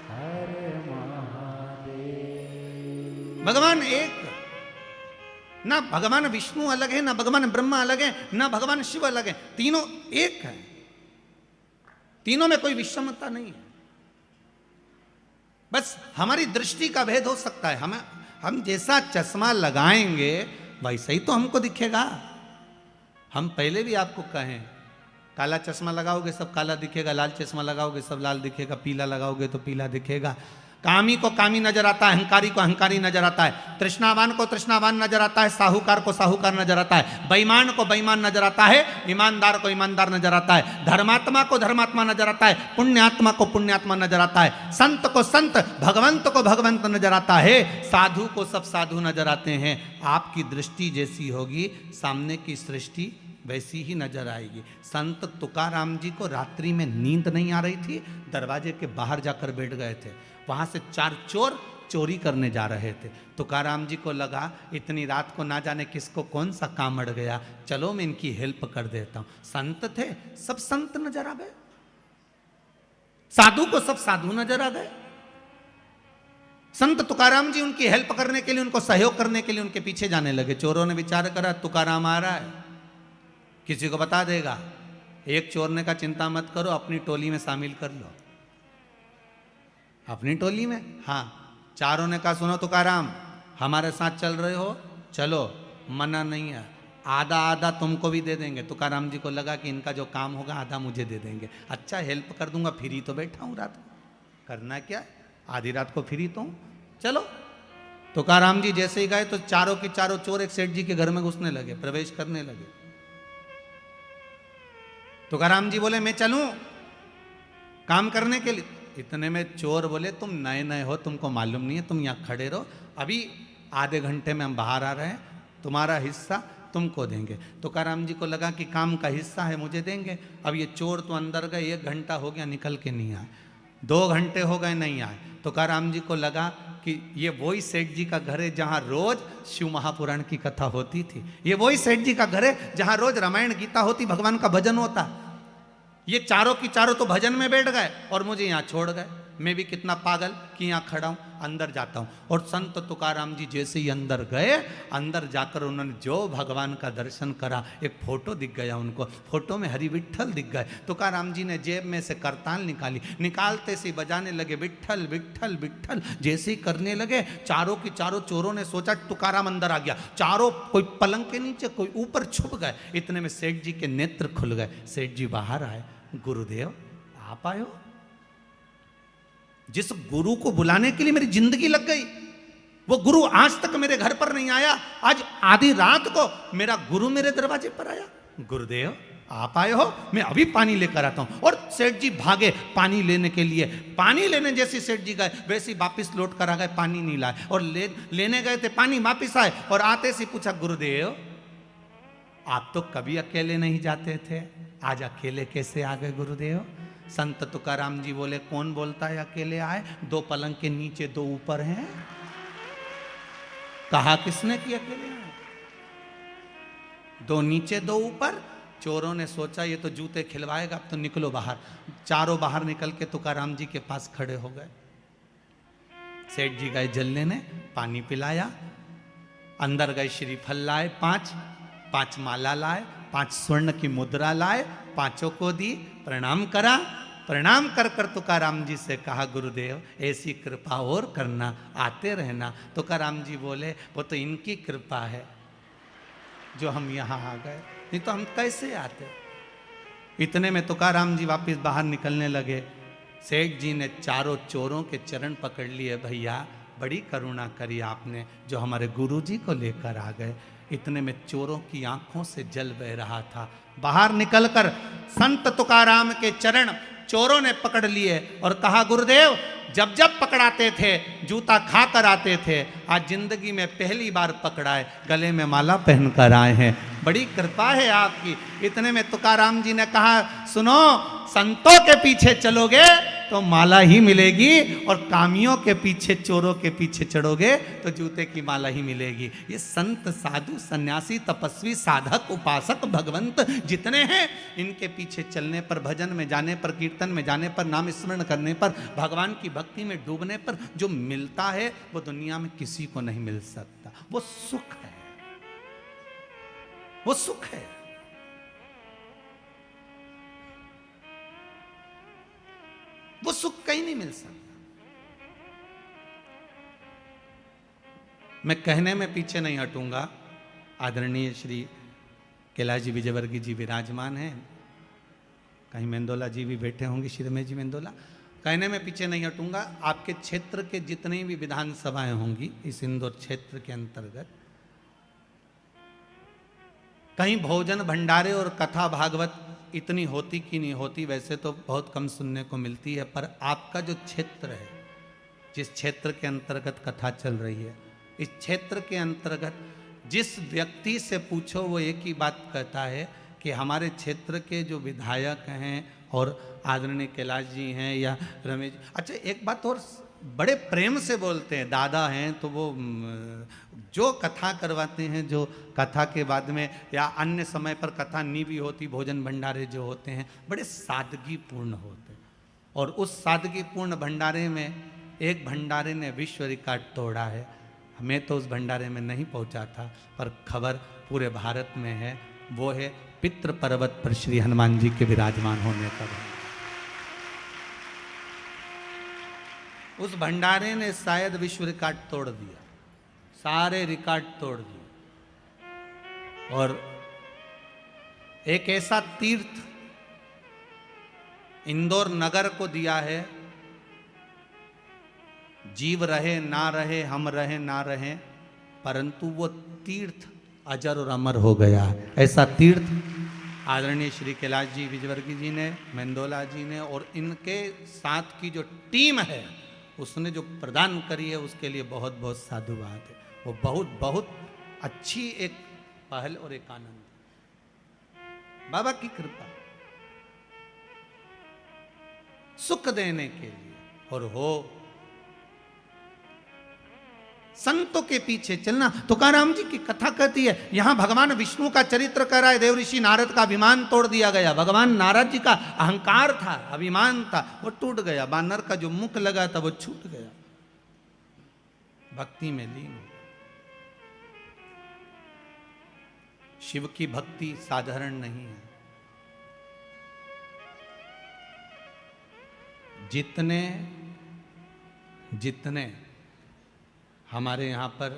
हर महादेव। भगवान एक, ना भगवान विष्णु अलग है, ना भगवान ब्रह्मा अलग है, ना भगवान शिव अलग है, तीनों एक है। तीनों में कोई विषमता नहीं है। बस हमारी दृष्टि का भेद हो सकता है। हम जैसा चश्मा लगाएंगे वैसा ही तो हमको दिखेगा। हम पहले भी आपको कहें, काला चश्मा लगाओगे सब काला दिखेगा, लाल चश्मा लगाओगे सब लाल दिखेगा, पीला लगाओगे तो पीला दिखेगा। कामी को कामी नजर आता है, अहंकारी को अहंकारी नजर आता है, तृष्णावान को तृष्णावान नजर आता है, साहूकार को साहूकार नजर आता है, बेईमान को बेईमान नजर आता है, ईमानदार को ईमानदार नजर आता है, धर्मात्मा को धर्मात्मा नजर आता है, पुण्यात्मा को पुण्यात्मा नजर आता है, संत को संत, भगवंत को भगवंत नजर आता है, साधु को सब साधु नजर आते हैं। आपकी दृष्टि जैसी होगी सामने की सृष्टि वैसी ही नजर आएगी। संत तुकाराम जी को रात्रि में नींद नहीं आ रही थी, दरवाजे के बाहर जाकर बैठ गए थे। वहां से 4 चोर चोरी करने जा रहे थे। तुकाराम जी को लगा इतनी रात को ना जाने किसको कौन सा काम अड़ गया, चलो मैं इनकी हेल्प कर देता हूं। संत थे, सब संत नजर आ गए, साधु को सब साधु नजर आ गए। संत तुकाराम जी उनकी हेल्प करने के लिए, उनको सहयोग करने के लिए उनके पीछे जाने लगे। चोरों ने विचार करा तुकाराम आ रहा है, किसी को बता देगा। एक चोर ने कहा चिंता मत करो, अपनी टोली में शामिल कर लो। अपनी टोली में? हाँ। चारों ने कहा सुनो तुकाराम, हमारे साथ चल रहे हो, चलो, मना नहीं है, आधा आधा तुमको भी दे देंगे। तुकाराम जी को लगा कि इनका जो काम होगा आधा मुझे दे देंगे। अच्छा, हेल्प कर दूंगा, फ्री तो बैठा हूं रात को, करना क्या, आधी रात को फ्री तो हूं, चलो। तुकाराम जी जैसे ही गए तो चारों के चारों चोर एक सेठ जी के घर में घुसने लगे, प्रवेश करने लगे। तुकाराम जी बोले मैं चलूं काम करने के लिए। इतने में चोर बोले तुम नए नए हो, तुमको मालूम नहीं है, तुम यहाँ खड़े रहो, अभी आधे घंटे में हम बाहर आ रहे हैं, तुम्हारा हिस्सा तुमको देंगे। तुकाराम जी को लगा कि काम का हिस्सा है, मुझे देंगे। अब ये चोर तो अंदर गए, 1 घंटा हो गया निकल के नहीं आए, 2 घंटे हो गए नहीं आए। तुकाराम जी को लगा कि ये वही सेठ जी का घर है जहाँ रोज शिव महापुराण की कथा होती थी, ये वही सेठ जी का घर है जहाँ रोज रामायण गीता होती, भगवान का भजन होता। ये चारों की चारों तो भजन में बैठ गए और मुझे यहाँ छोड़ गए। मैं भी कितना पागल कि यहाँ खड़ा हूँ, अंदर जाता हूँ। और संत तुकाराम जी जैसे ही अंदर गए, अंदर जाकर उन्होंने जो भगवान का दर्शन करा, एक फोटो दिख गया उनको, फोटो में हरि विट्ठल दिख गए। तुकाराम जी ने जेब में से करताल निकाली, निकालते से बजाने लगे विट्ठल विट्ठल विट्ठल। जैसे ही करने लगे, चारों की चारों चोरों ने सोचा तुकाराम अंदर आ गया, चारों कोई पलंग के नीचे, कोई ऊपर छुप गए। इतने में सेठ जी के नेत्र खुल गए, सेठ जी बाहर आए, गुरुदेव आप आए हो। जिस गुरु को बुलाने के लिए मेरी जिंदगी लग गई, वो गुरु आज तक मेरे घर पर नहीं आया, आज आधी रात को मेरा गुरु मेरे दरवाजे पर आया। गुरुदेव आप आए हो, मैं अभी पानी लेकर आता हूं। और सेठ जी भागे पानी लेने के लिए। पानी लेने जैसे सेठ जी गए, वैसे ही वापिस लौट कर आ गए, पानी नहीं लाए। और लेने गए थे पानी, वापिस आए और आते से पूछा गुरुदेव आप तो कभी अकेले नहीं जाते थे, आज अकेले कैसे आ गए गुरुदेव। संत तुकाराम जी बोले कौन बोलता है अकेले आए, 2 पलंग के नीचे 2 ऊपर हैं, कहा किसने कि अकेले आए, 2 नीचे 2 ऊपर। चोरों ने सोचा ये तो जूते खिलवाएगा, अब तो निकलो बाहर। चारों बाहर निकल के तुकाराम जी के पास खड़े हो गए। सेठ जी गए जल लेने, पानी पिलाया, अंदर गए श्रीफल लाए 5 माला लाए, 5 स्वर्ण की मुद्रा लाए, 5 को दी, प्रणाम करा। प्रणाम कर कर तुकाराम जी से कहा गुरुदेव ऐसी कृपा और करना, आते रहना। तुकाराम जी बोले वो तो इनकी कृपा है जो हम यहाँ आ गए, नहीं तो हम कैसे आते। इतने में तुकाराम जी वापस बाहर निकलने लगे। सेठ जी ने चारों चोरों के चरण पकड़ लिए, भैया बड़ी करुणा करी आपने जो हमारे गुरुजी को लेकर आ गए। इतने में चोरों की आंखों से जल बह रहा था। बाहर निकलकर संत तुकाराम के चरण चोरों ने पकड़ लिए और कहा गुरुदेव जब जब पकड़ाते थे जूता खा कर आते थे, आज जिंदगी में पहली बार पकड़ाए, गले में माला पहनकर आए हैं, बड़ी कृपा है आपकी। इतने में तुकाराम जी ने कहा सुनो, संतों के पीछे चलोगे तो माला ही मिलेगी और कामियों के पीछे, चोरों के पीछे चढ़ोगे तो जूते की माला ही मिलेगी। ये संत साधु सन्यासी तपस्वी साधक उपासक भगवंत जितने हैं, इनके पीछे चलने पर, भजन में जाने पर, कीर्तन में जाने पर, नाम स्मरण करने पर, भगवान की भक्ति में डूबने पर जो मिलता है वो दुनिया में किसी को नहीं मिल सकता। वो सुख है, वो सुख है। वो सुख कहीं नहीं मिल सकता। मैं कहने में पीछे नहीं हटूंगा। आदरणीय श्री कैलाश जी विजयवर्गीय जी विराजमान हैं, कहीं मेंदोला जी भी बैठे होंगे, श्रीरमेश जी मेंदोला। कहने में पीछे नहीं हटूंगा, आपके क्षेत्र के जितनी भी विधानसभाएं होंगी इस इंदौर क्षेत्र के अंतर्गत, कहीं भोजन भंडारे और कथा भागवत इतनी होती कि नहीं होती, वैसे तो बहुत कम सुनने को मिलती है, पर आपका जो क्षेत्र है, जिस क्षेत्र के अंतर्गत कथा चल रही है, इस क्षेत्र के अंतर्गत जिस व्यक्ति से पूछो वो एक ही बात कहता है कि हमारे क्षेत्र के जो विधायक हैं और आदरणीय कैलाश जी हैं या रमेश, अच्छा एक बात और बड़े प्रेम से बोलते हैं, दादा हैं तो वो जो कथा करवाते हैं, जो कथा के बाद में या अन्य समय पर कथा नहीं भी होती, भोजन भंडारे जो होते हैं बड़े सादगीपूर्ण होते हैं। और उस सादगीपूर्ण भंडारे में एक भंडारे ने विश्व रिकॉर्ड तोड़ा है। हमें तो उस भंडारे में नहीं पहुंचा था, पर खबर पूरे भारत में है, वो है पितृ पर्वत पर श्री हनुमान जी के विराजमान होने का। उस भंडारे ने शायद विश्व रिकॉर्ड तोड़ दिया, सारे रिकॉर्ड तोड़ दिए। और एक ऐसा तीर्थ इंदौर नगर को दिया है, जीव रहे ना रहे, हम रहे ना रहे, परंतु वो तीर्थ अजर और अमर हो गया। ऐसा तीर्थ आदरणीय श्री कैलाश जी विजयवर्गीय जी ने, मेंदोला जी ने और इनके साथ की जो टीम है उसने जो प्रदान करी है, उसके लिए बहुत बहुत साधुवाद है। वो बहुत बहुत अच्छी एक पहल और एक आनंद, बाबा की कृपा सुख देने के लिए। और हो संतों के पीछे चलना। तुकाराम जी की कथा कहती है, यहां भगवान विष्णु का चरित्र कर रहा है, देव ऋषि नारद का अभिमान तोड़ दिया गया। भगवान नारद जी का अहंकार था, अभिमान था, वो टूट गया। बानर का जो मुख लगा था वो छूट गया, भक्ति में लीन हो। शिव की भक्ति साधारण नहीं है। जितने जितने हमारे यहाँ पर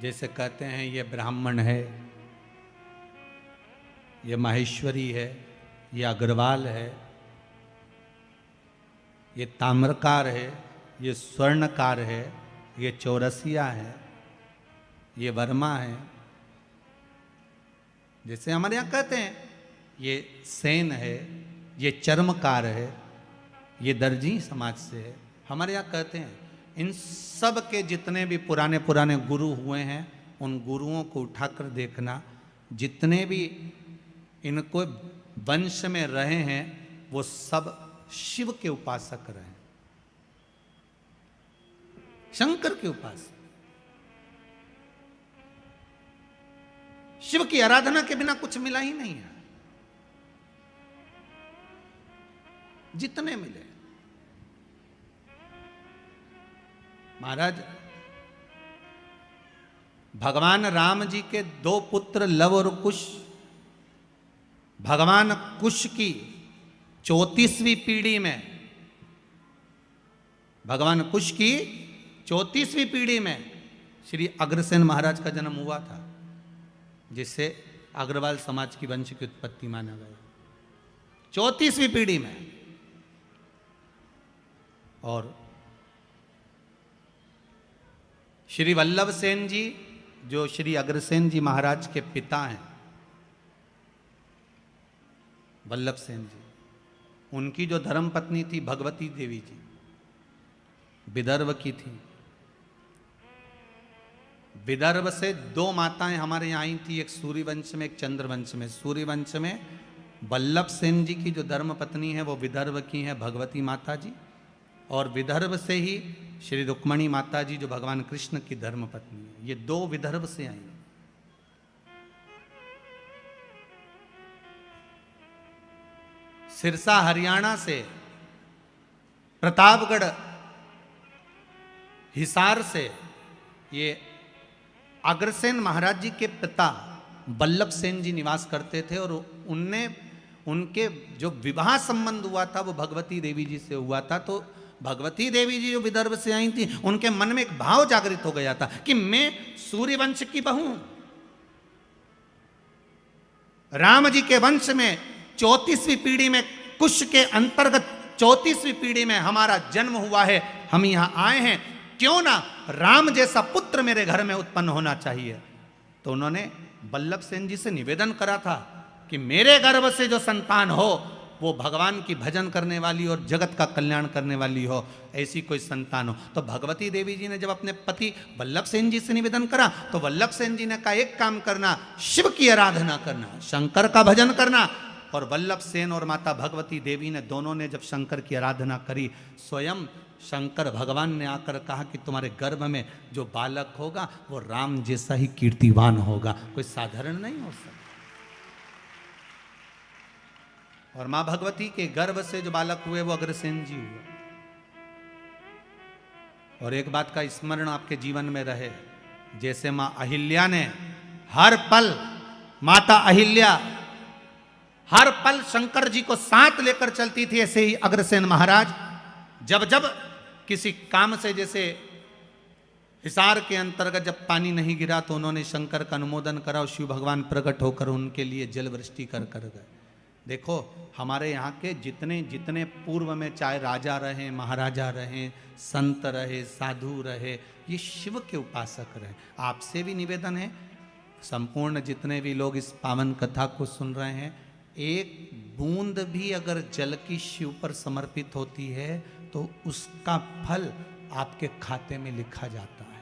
जैसे कहते हैं ये ब्राह्मण है, ये माहेश्वरी है, ये अग्रवाल है, ये ताम्रकार है, ये स्वर्णकार है, ये चौरसिया है, ये वर्मा है, जैसे हमारे यहाँ कहते हैं ये सेन है, ये चर्मकार है, ये दर्जी समाज से है। हमारे यहाँ कहते हैं इन सब के जितने भी पुराने पुराने गुरु हुए हैं, उन गुरुओं को उठाकर देखना, जितने भी इनको वंश में रहे हैं वो सब शिव के उपासक रहे, शंकर के उपासक। शिव की आराधना के बिना कुछ मिला ही नहीं है, जितने मिले। महाराज भगवान राम जी के दो पुत्र लव और कुश, भगवान कुश की 34वीं पीढ़ी में, भगवान कुश की 34वीं पीढ़ी में श्री अग्रसेन महाराज का जन्म हुआ था, जिससे अग्रवाल समाज की वंश की उत्पत्ति माना गया। 34वीं पीढ़ी में। और श्री वल्लभ सेन जी जो श्री अग्रसेन जी महाराज के पिता हैं, वल्लभ सेन जी, उनकी जो धर्मपत्नी थी भगवती देवी जी, विदर्भ की थी। विदर्भ से दो माताएं हमारे यहाँ आई थी, एक सूर्यवंश में, एक चंद्रवंश में। सूर्यवंश में वल्लभ सेन जी की जो धर्मपत्नी है वो विदर्भ की है भगवती माता जी, और विदर्भ से ही श्री रुक्मणी माता जी जो भगवान कृष्ण की धर्मपत्नी है। ये दो विदर्भ से आई। सिरसा हरियाणा से, प्रतापगढ़ हिसार से ये अग्रसेन महाराज जी के पिता वल्लभ सेन जी निवास करते थे, और उनके जो विवाह संबंध हुआ था वो भगवती देवी जी से हुआ था। तो भगवती देवी जी जो विदर्भ से आई थी, उनके मन में एक भाव जागृत हो गया था कि मैं सूर्यवंश की बहू, राम जी के वंश में 34वीं पीढ़ी में, कुश के अंतर्गत 34वीं पीढ़ी में हमारा जन्म हुआ है, हम यहां आए हैं, क्यों ना राम जैसा पुत्र मेरे घर में उत्पन्न होना चाहिए। तो उन्होंने वल्लभ सेन जी से निवेदन करा था कि मेरे गर्भ से जो संतान हो वो भगवान की भजन करने वाली और जगत का कल्याण करने वाली हो, ऐसी कोई संतान हो। तो भगवती देवी जी ने जब अपने पति वल्लभ सेन जी से निवेदन करा तो वल्लभ सेन जी ने कहा एक काम करना, शिव की आराधना करना, शंकर का भजन करना। और वल्लभ सेन और माता भगवती देवी ने दोनों ने जब शंकर की आराधना करी, स्वयं शंकर भगवान ने आकर कहा कि तुम्हारे गर्भ में जो बालक होगा वो राम जैसा ही कीर्तिवान होगा, कोई साधारण नहीं हो सकता। और मां भगवती के गर्भ से जो बालक हुए वो अग्रसेन जी हुए। और एक बात का स्मरण आपके जीवन में रहे, जैसे मां अहिल्या ने हर पल, माता अहिल्या हर पल शंकर जी को साथ लेकर चलती थी, ऐसे ही अग्रसेन महाराज जब जब किसी काम से, जैसे हिसार के अंतर्गत जब पानी नहीं गिरा तो उन्होंने शंकर का अनुमोदन करा और शिव भगवान प्रकट होकर उनके लिए जल वृष्टि कर गए। देखो हमारे यहाँ के जितने जितने पूर्व में चाहे राजा रहे, महाराजा रहे, संत रहे, साधु रहे, ये शिव के उपासक रहे। आपसे भी निवेदन है, संपूर्ण जितने भी लोग इस पावन कथा को सुन रहे हैं, एक बूंद भी अगर जल की शिव पर समर्पित होती है तो उसका फल आपके खाते में लिखा जाता है,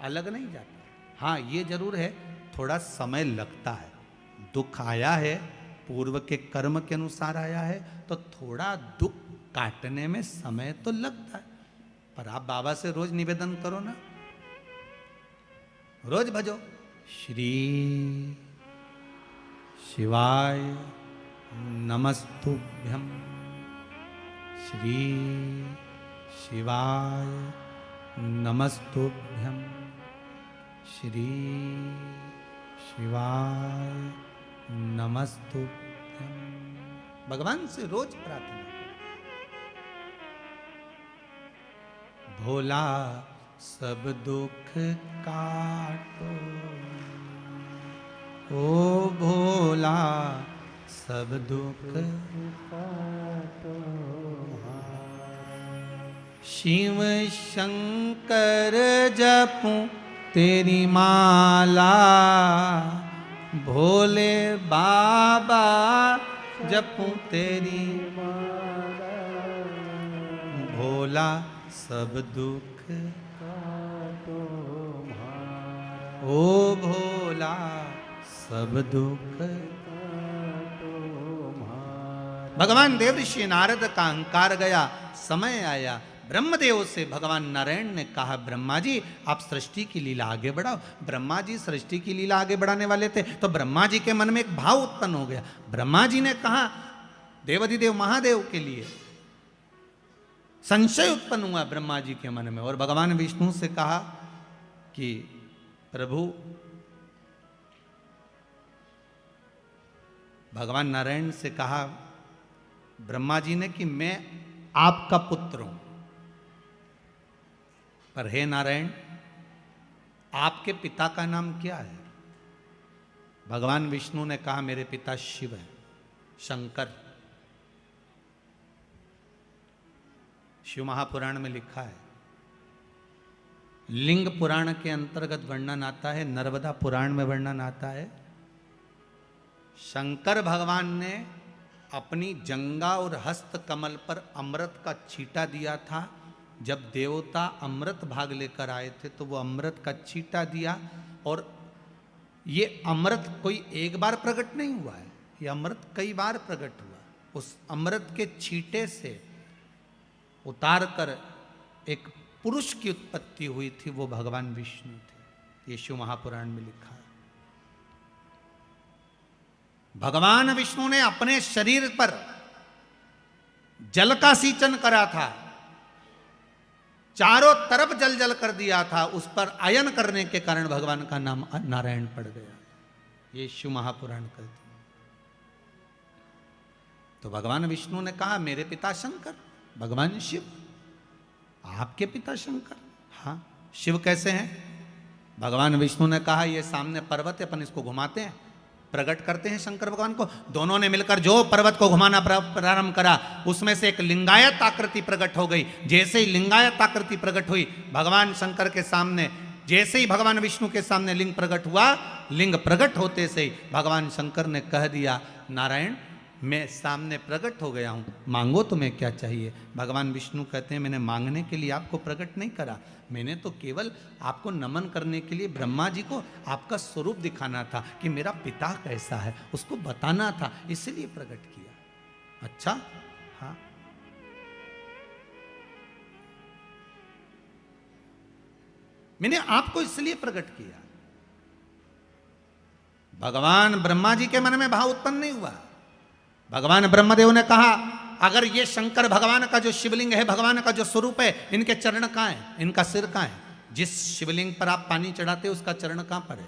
अलग नहीं जाता। हाँ ये जरूर है, थोड़ा समय लगता है, दुख आया है, पूर्व के कर्म के अनुसार आया है, तो थोड़ा दुख काटने में समय तो लगता है। पर आप बाबा से रोज निवेदन करो ना, रोज भजो श्री शिवाय नमस्तुभ्यं, श्री शिवाय नमस्तुभ्यं, श्री शिवाय नमस्तुभ्यं। भगवान से रोज प्रार्थना करो। भोला सब दुख काटो, ओ भोला सब दुख काटो, शिव शंकर जपूं तेरी माला, भोले बाबा जपूं तेरी माला, भोला सब दुख काटो मारा, ओ भोला सब दुख काटो मारा। भगवान देव ऋषि नारद का अहंकार गया, समय आया, ब्रह्मदेव से भगवान नारायण ने कहा ब्रह्मा जी आप सृष्टि की लीला आगे बढ़ाओ। ब्रह्मा जी सृष्टि की लीला आगे बढ़ाने वाले थे, तो ब्रह्मा जी के मन में एक भाव उत्पन्न हो गया। ब्रह्मा जी ने कहा, देवाधिदेव महादेव के लिए संशय उत्पन्न हुआ ब्रह्मा जी के मन में, और भगवान विष्णु से कहा कि प्रभु, भगवान नारायण से कहा ब्रह्मा जी ने कि मैं आपका पुत्र हूं, पर हे नारायण आपके पिता का नाम क्या है? भगवान विष्णु ने कहा मेरे पिता शिव है, शंकर। शिव महापुराण में लिखा है, लिंग पुराण के अंतर्गत वर्णन आता है, नर्मदा पुराण में वर्णन आता है, शंकर भगवान ने अपनी जंगा और हस्त कमल पर अमृत का छींटा दिया था। जब देवता अमृत भाग लेकर आए थे तो वो अमृत का छींटा दिया, और ये अमृत कोई एक बार प्रकट नहीं हुआ है, ये अमृत कई बार प्रकट हुआ। उस अमृत के छींटे से उतार कर एक पुरुष की उत्पत्ति हुई थी, वो भगवान विष्णु थे। ये शिव महापुराण में लिखा है। भगवान विष्णु ने अपने शरीर पर जल का सींचन करा था, चारों तरफ जल जल कर दिया था, उस पर आयन करने के कारण भगवान का नाम नारायण पड़ गया। ये शिव महापुराण कहते हैं। तो भगवान विष्णु ने कहा मेरे पिता शंकर, भगवान शिव, आपके पिता शंकर? हाँ। शिव कैसे हैं? भगवान विष्णु ने कहा ये सामने पर्वत है, अपन इसको घुमाते हैं, प्रकट करते हैं शंकर भगवान को। दोनों ने मिलकर जो पर्वत को घुमाना प्रारंभ करा, उसमें से एक लिंगायत आकृति प्रकट हो गई। जैसे ही लिंगायत आकृति प्रकट हुई भगवान शंकर के सामने, जैसे ही भगवान विष्णु के सामने लिंग प्रकट हुआ, लिंग प्रकट होते से ही भगवान शंकर ने कह दिया, नारायण मैं सामने प्रकट हो गया हूँ, मांगो तुम्हें क्या चाहिए। भगवान विष्णु कहते हैं, मैंने मांगने के लिए आपको प्रकट नहीं करा, मैंने तो केवल आपको नमन करने के लिए ब्रह्मा जी को आपका स्वरूप दिखाना था कि मेरा पिता कैसा है, उसको बताना था, इसलिए प्रकट किया। अच्छा, हाँ, मैंने आपको इसलिए प्रकट किया। भगवान ब्रह्मा जी के मन में भाव उत्पन्न नहीं हुआ। भगवान ब्रह्मदेव ने कहा, अगर ये शंकर भगवान का जो शिवलिंग है, भगवान का जो स्वरूप है, इनके चरण कहाँ है, इनका सिर कहाँ है? जिस शिवलिंग पर आप पानी चढ़ाते हो उसका चरण कहाँ पर है?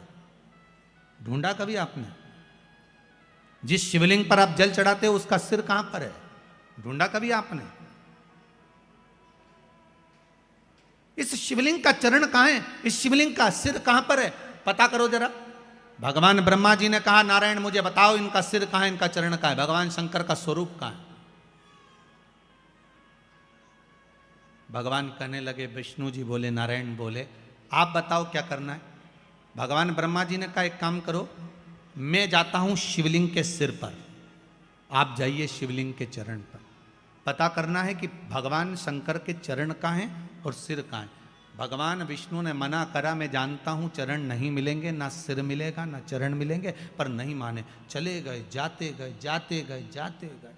ढूंढा कभी आपने? जिस शिवलिंग पर आप जल चढ़ाते हो उसका सिर कहां पर है? ढूंढा कभी आपने? इस शिवलिंग का चरण कहां है? इस शिवलिंग का सिर कहां पर है? पता करो जरा। भगवान ब्रह्मा जी ने कहा, नारायण मुझे बताओ इनका सिर कहां है, इनका चरण कहां है? भगवान शंकर का स्वरूप कहां है? भगवान कहने लगे, विष्णु जी बोले, नारायण बोले, आप बताओ क्या करना है? भगवान ब्रह्मा जी ने कहा, एक काम करो, मैं जाता हूं शिवलिंग के सिर पर, आप जाइए शिवलिंग के चरण पर। पता करना है कि भगवान शंकर के चरण कहाँ हैं और सिर कहाँ है। भगवान विष्णु ने मना करा, मैं जानता हूं चरण नहीं मिलेंगे, ना सिर मिलेगा ना चरण मिलेंगे, पर नहीं माने, चले गए, जाते गए, जाते गए, जाते गए।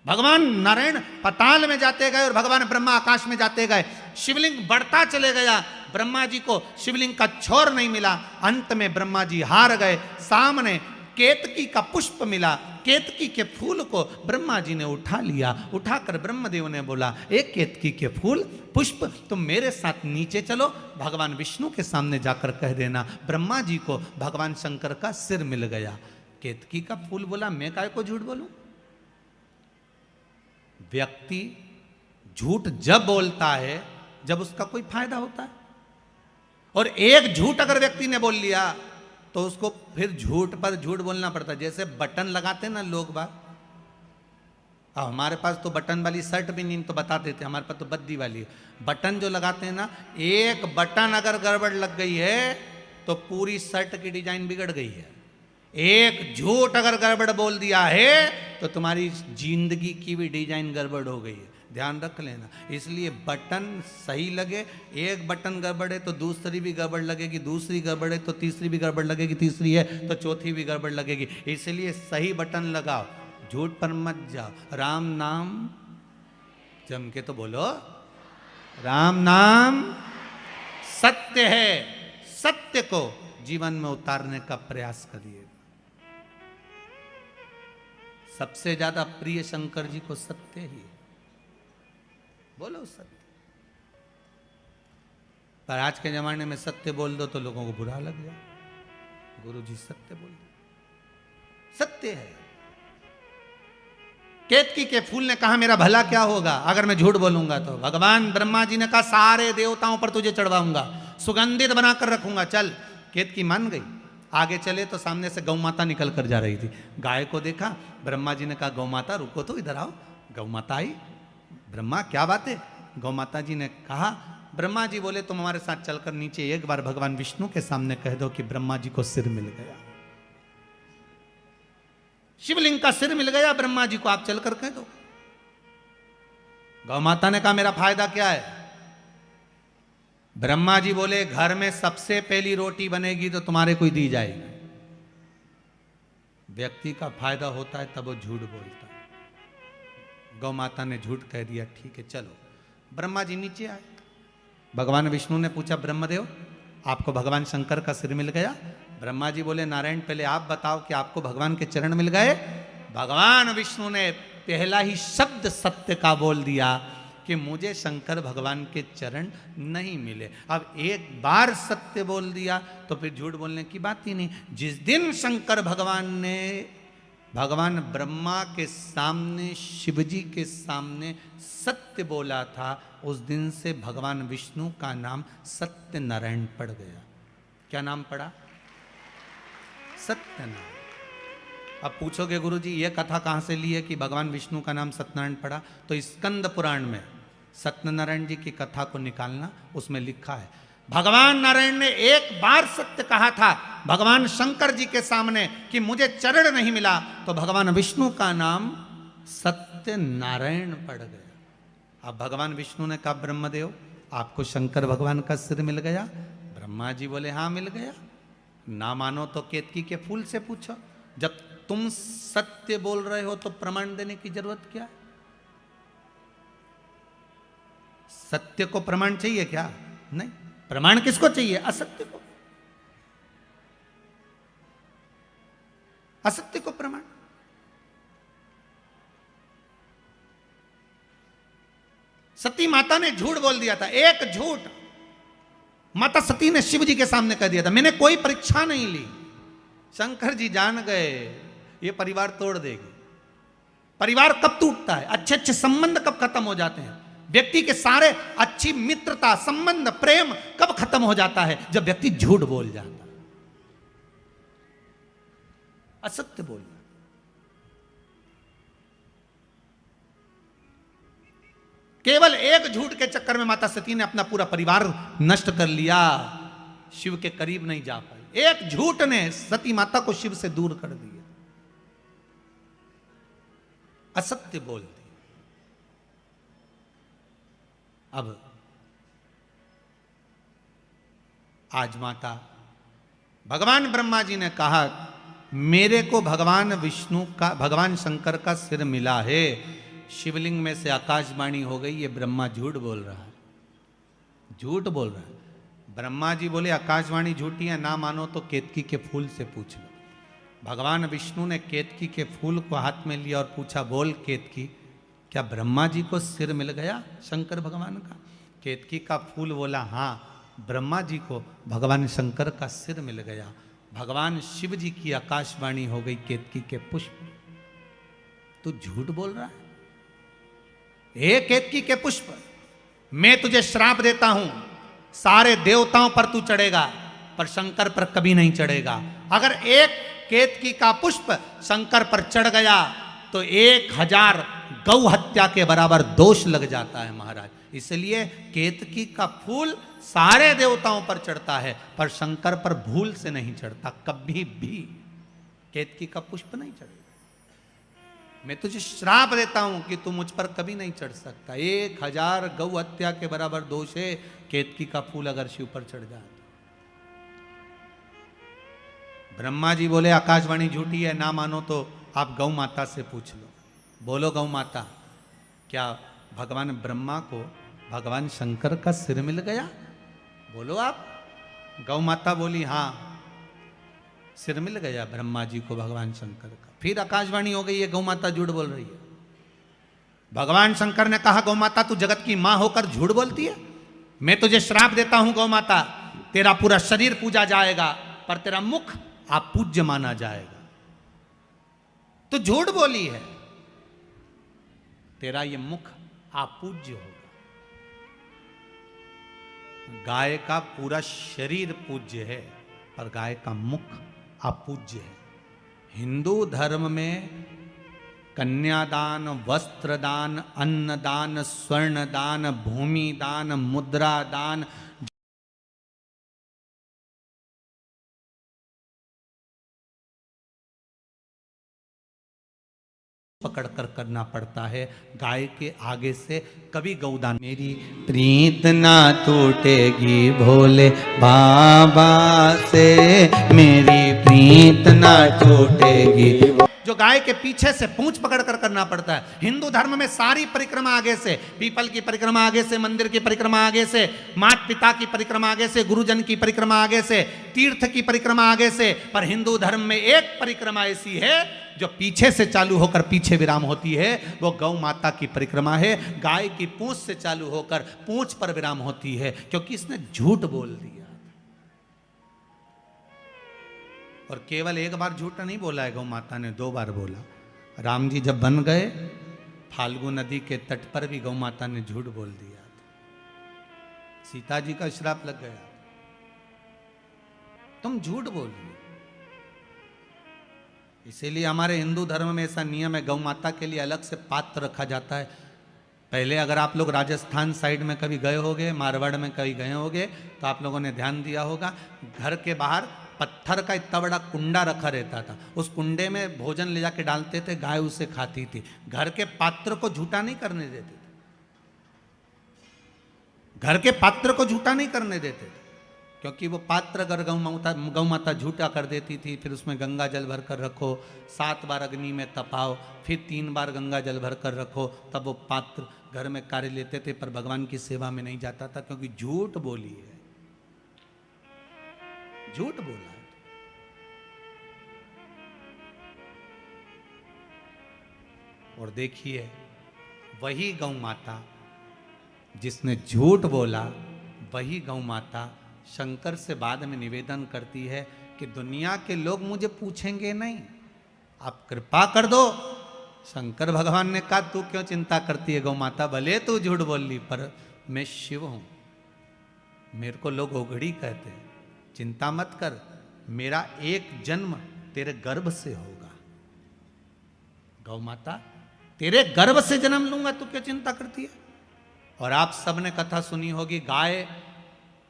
भगवान नारायण पताल में जाते गए और भगवान ब्रह्मा आकाश में जाते गए। शिवलिंग बढ़ता चले गया, ब्रह्मा जी को शिवलिंग का छोर नहीं मिला। अंत में ब्रह्मा जी हार गए। सामने केतकी का पुष्प मिला, केतकी के फूल को ब्रह्मा जी ने उठा लिया। उठाकर ब्रह्मदेव ने बोला, एक केतकी के फूल पुष्प, तुम मेरे साथ नीचे चलो, भगवान विष्णु के सामने जाकर कह देना ब्रह्मा जी को भगवान शंकर का सिर मिल गया। केतकी का फूल बोला, मैं काय को झूठ बोलूं? व्यक्ति झूठ जब बोलता है जब उसका कोई फायदा होता है, और एक झूठ अगर व्यक्ति ने बोल लिया तो उसको फिर झूठ पर झूठ बोलना पड़ता है। जैसे बटन लगाते ना लोग बात, अब हमारे पास तो बटन वाली शर्ट भी नहीं तो बता देते, हमारे पास तो बद्दी वाली है। बटन जो लगाते हैं ना, एक बटन अगर गड़बड़ लग गई है तो पूरी शर्ट की डिजाइन बिगड़ गई है। एक झूठ अगर गड़बड़ बोल दिया है तो तुम्हारी जिंदगी की भी डिजाइन गड़बड़ हो गई है, ध्यान रख लेना। इसलिए बटन सही लगे, एक बटन गड़बड़ है तो दूसरी भी गड़बड़ लगेगी, दूसरी गड़बड़ है तो तीसरी भी गड़बड़ लगेगी, तीसरी है तो चौथी भी गड़बड़ लगेगी। इसलिए सही बटन लगाओ, झूठ पर मत जाओ। राम नाम जम के तो बोलो, राम नाम सत्य है, सत्य को जीवन में उतारने का प्रयास करिए। सबसे ज्यादा प्रिय शंकर जी को सत्य ही है, बोलो सत्य। पर आज के जमाने में सत्य बोल दो तो लोगों को बुरा लग जाए। गुरु जी सत्य बोल दो, सत्य है। केतकी के फूल ने कहा, मेरा भला क्या होगा अगर मैं झूठ बोलूंगा तो? भगवान ब्रह्मा जी ने कहा, सारे देवताओं पर तुझे चढ़वाऊंगा, सुगंधित बनाकर रखूंगा, चल। केतकी मान गई। आगे चले तो सामने से गौ माता निकल कर जा रही थी। गाय को देखा, ब्रह्मा जी ने कहा, गौ माता रुको तो, इधर आओ। गौ माता आई। ब्रह्मा क्या बात है? गौ माता जी ने कहा, ब्रह्मा जी बोले, तुम हमारे साथ चलकर नीचे एक बार भगवान विष्णु के सामने कह दो कि ब्रह्मा जी को सिर मिल गया, शिवलिंग का सिर मिल गया ब्रह्मा जी को, आप चलकर कह दो। गौ माता ने कहा, मेरा फायदा क्या है? ब्रह्मा जी बोले, घर में सबसे पहली रोटी बनेगी तो तुम्हारे को दी जाएगी। व्यक्ति का फायदा होता है तब वो झूठ बोलता है। गौ माता ने झूठ कह दिया, ठीक है चलो। ब्रह्मा जी नीचे आए। भगवान विष्णु ने पूछा, ब्रह्मदेव आपको भगवान शंकर का सिर मिल गया? ब्रह्मा जी बोले, नारायण पहले आप बताओ कि आपको भगवान के चरण मिल गए? भगवान विष्णु ने पहला ही शब्द सत्य का बोल दिया कि मुझे शंकर भगवान के चरण नहीं मिले। अब एक बार सत्य बोल दिया तो फिर झूठ बोलने की बात ही नहीं। जिस दिन शंकर भगवान ने भगवान ब्रह्मा के सामने, शिवजी के सामने सत्य बोला था, उस दिन से भगवान विष्णु का नाम सत्य नारायण पड़ गया। क्या नाम पड़ा? सत्य नारायण। अब पूछोगे गुरुजी ये कथा कहाँ से ली है कि भगवान विष्णु का नाम सत्यनारायण पड़ा? तो स्कंद पुराण में सत्यनारायण जी की कथा को निकालना, उसमें लिखा है भगवान नारायण ने एक बार सत्य कहा था भगवान शंकर जी के सामने कि मुझे चरण नहीं मिला, तो भगवान विष्णु का नाम सत्यनारायण पड़ गया। अब भगवान विष्णु ने कहा ब्रह्मदेव आपको शंकर भगवान का सिर मिल गया? ब्रह्मा जी बोले हाँ मिल गया। ना मानो तो केतकी के फूल से पूछो। जब तुम सत्य बोल रहे हो तो प्रमाण देने की जरूरत क्या है? सत्य को प्रमाण चाहिए क्या? नहीं। प्रमाण किसको चाहिए? असत्य को। असत्य को प्रमाण। सती माता ने झूठ बोल दिया था, एक झूठ माता सती ने शिव जी के सामने कर दिया था, मैंने कोई परीक्षा नहीं ली। शंकर जी जान गए ये परिवार तोड़ देगी। परिवार कब टूटता है? अच्छे अच्छे संबंध कब खत्म हो जाते हैं? व्यक्ति के सारे अच्छी मित्रता, संबंध, प्रेम कब खत्म हो जाता है? जब व्यक्ति झूठ बोल जाता है, असत्य बोलना। केवल एक झूठ के चक्कर में माता सती ने अपना पूरा परिवार नष्ट कर लिया, शिव के करीब नहीं जा पाई। एक झूठ ने सती माता को शिव से दूर कर दिया, असत्य बोल दी। अब आज माता भगवान ब्रह्मा जी ने कहा मेरे को भगवान विष्णु का, भगवान शंकर का सिर मिला है। शिवलिंग में से आकाशवाणी हो गई ये ब्रह्मा झूठ बोल रहा है, झूठ बोल रहा है। ब्रह्मा जी बोले आकाशवाणी झूठी है, ना मानो तो केतकी के फूल से पूछ लो। भगवान विष्णु ने केतकी के फूल को हाथ में लिया और पूछा बोल केतकी क्या ब्रह्मा जी को सिर मिल गया शंकर भगवान का? केतकी का फूल बोला हाँ ब्रह्मा जी को भगवान शंकर का सिर मिल गया। भगवान शिव जी की आकाशवाणी हो गई केतकी के पुष्प। तू झूठ बोल रहा है? हे केतकी के पुष्प, मैं तुझे श्राप देता हूं, सारे देवताओं पर तू चढ़ेगा पर शंकर पर कभी नहीं चढ़ेगा। अगर एक केतकी का पुष्प शंकर पर चढ़ गया तो 1000 गौ हत्या के बराबर दोष लग जाता है महाराज। इसलिए केतकी का फूल सारे देवताओं पर चढ़ता है पर शंकर पर भूल से नहीं चढ़ता, कभी भी केतकी का पुष्प नहीं चढ़ेगा। मैं तुझे श्राप देता हूं कि तू मुझ पर कभी नहीं चढ़ सकता। 1000 गौ हत्या के बराबर दोष है केतकी का फूल अगर शिव पर चढ़ जाए। ब्रह्मा जी बोले आकाशवाणी झूठी है, ना मानो तो आप गौ माता से पूछ लो। बोलो गौ माता क्या भगवान ब्रह्मा को भगवान शंकर का सिर मिल गया? बोलो आप। गौ माता बोली हाँ सिर मिल गया ब्रह्मा जी को भगवान शंकर का। फिर आकाशवाणी हो गई है गौ माता झूठ बोल रही है। भगवान शंकर ने कहा गौ माता तू जगत की मां होकर झूठ बोलती है? मैं तुझे श्राप देता हूं गौ माता, तेरा पूरा शरीर पूजा जाएगा पर तेरा मुख आप पूज्य माना जाएगा। तो झूठ बोली है, तेरा ये मुख आप पूज्य होगा। गाय का पूरा शरीर पूज्य है पर गाय का मुख अपूज्य है। हिंदू धर्म में कन्यादान, वस्त्रदान, अन्नदान, स्वर्णदान, भूमि दान, मुद्रा दान पकड़कर करना पड़ता है, गाय के आगे से कभी गौदान। मेरी प्रीत ना टूटेगी भोले बाबा से, मेरी प्रीत ना टूटेगी। जो गाय के पीछे से पूंछ पकड़कर करना पड़ता है। हिंदू धर्म में सारी परिक्रमा आगे से, पीपल की परिक्रमा आगे से, मंदिर की परिक्रमा आगे से, माता पिता की परिक्रमा आगे से, गुरुजन की परिक्रमा आगे से, तीर्थ की परिक्रमा आगे से। पर हिंदू धर्म में एक परिक्रमा ऐसी है जो पीछे से चालू होकर पीछे विराम होती है, वो गौ माता की परिक्रमा है। गाय की पूंछ से चालू होकर पूंछ पर विराम होती है, क्योंकि इसने झूठ बोल दिया। और केवल एक बार झूठ नहीं बोला है गौ माता ने, 2 बार बोला। राम जी जब बन गए फाल्गु नदी के तट पर भी गौ माता ने झूठ बोल दिया। सीता जी का श्राप लग गया, तुम झूठ बोल रहे। इसीलिए हमारे हिंदू धर्म में ऐसा नियम है, गौ माता के लिए अलग से पात्र रखा जाता है। पहले अगर आप लोग राजस्थान साइड में कभी गए होंगे, मारवाड़ में कभी गए होंगे, तो आप लोगों ने ध्यान दिया होगा, घर के बाहर पत्थर का इतना बड़ा कुंडा रखा रहता था। उस कुंडे में भोजन ले जाके डालते थे, गाय उसे खाती थी। घर के पात्र को झूठा नहीं करने देते थे, घर के पात्र को झूठा नहीं करने देते थे, क्योंकि वो पात्र अगर गौ माता झूठा कर देती थी, फिर उसमें गंगा जल भर कर रखो, 7 बार अग्नि में तपाओ, फिर 3 बार गंगा जल भर कर रखो, तब वो पात्र घर में कार्य लेते थे, पर भगवान की सेवा में नहीं जाता था, क्योंकि झूठ बोली है, झूठ बोला है। और देखिए वही गौ माता जिसने झूठ बोला, वही गौ माता शंकर से बाद में निवेदन करती है कि दुनिया के लोग मुझे पूछेंगे नहीं, आप कृपा कर दो। शंकर भगवान ने कहा तू क्यों चिंता करती है गौ माता, भले तू झूठ बोल ली, पर मैं शिव हूं, मेरे को लोग ओघड़ी कहते हैं, चिंता मत कर, मेरा एक जन्म तेरे गर्भ से होगा। गौ माता तेरे गर्भ से जन्म लूंगा, तू क्यों चिंता करती है। और आप सबने कथा सुनी होगी,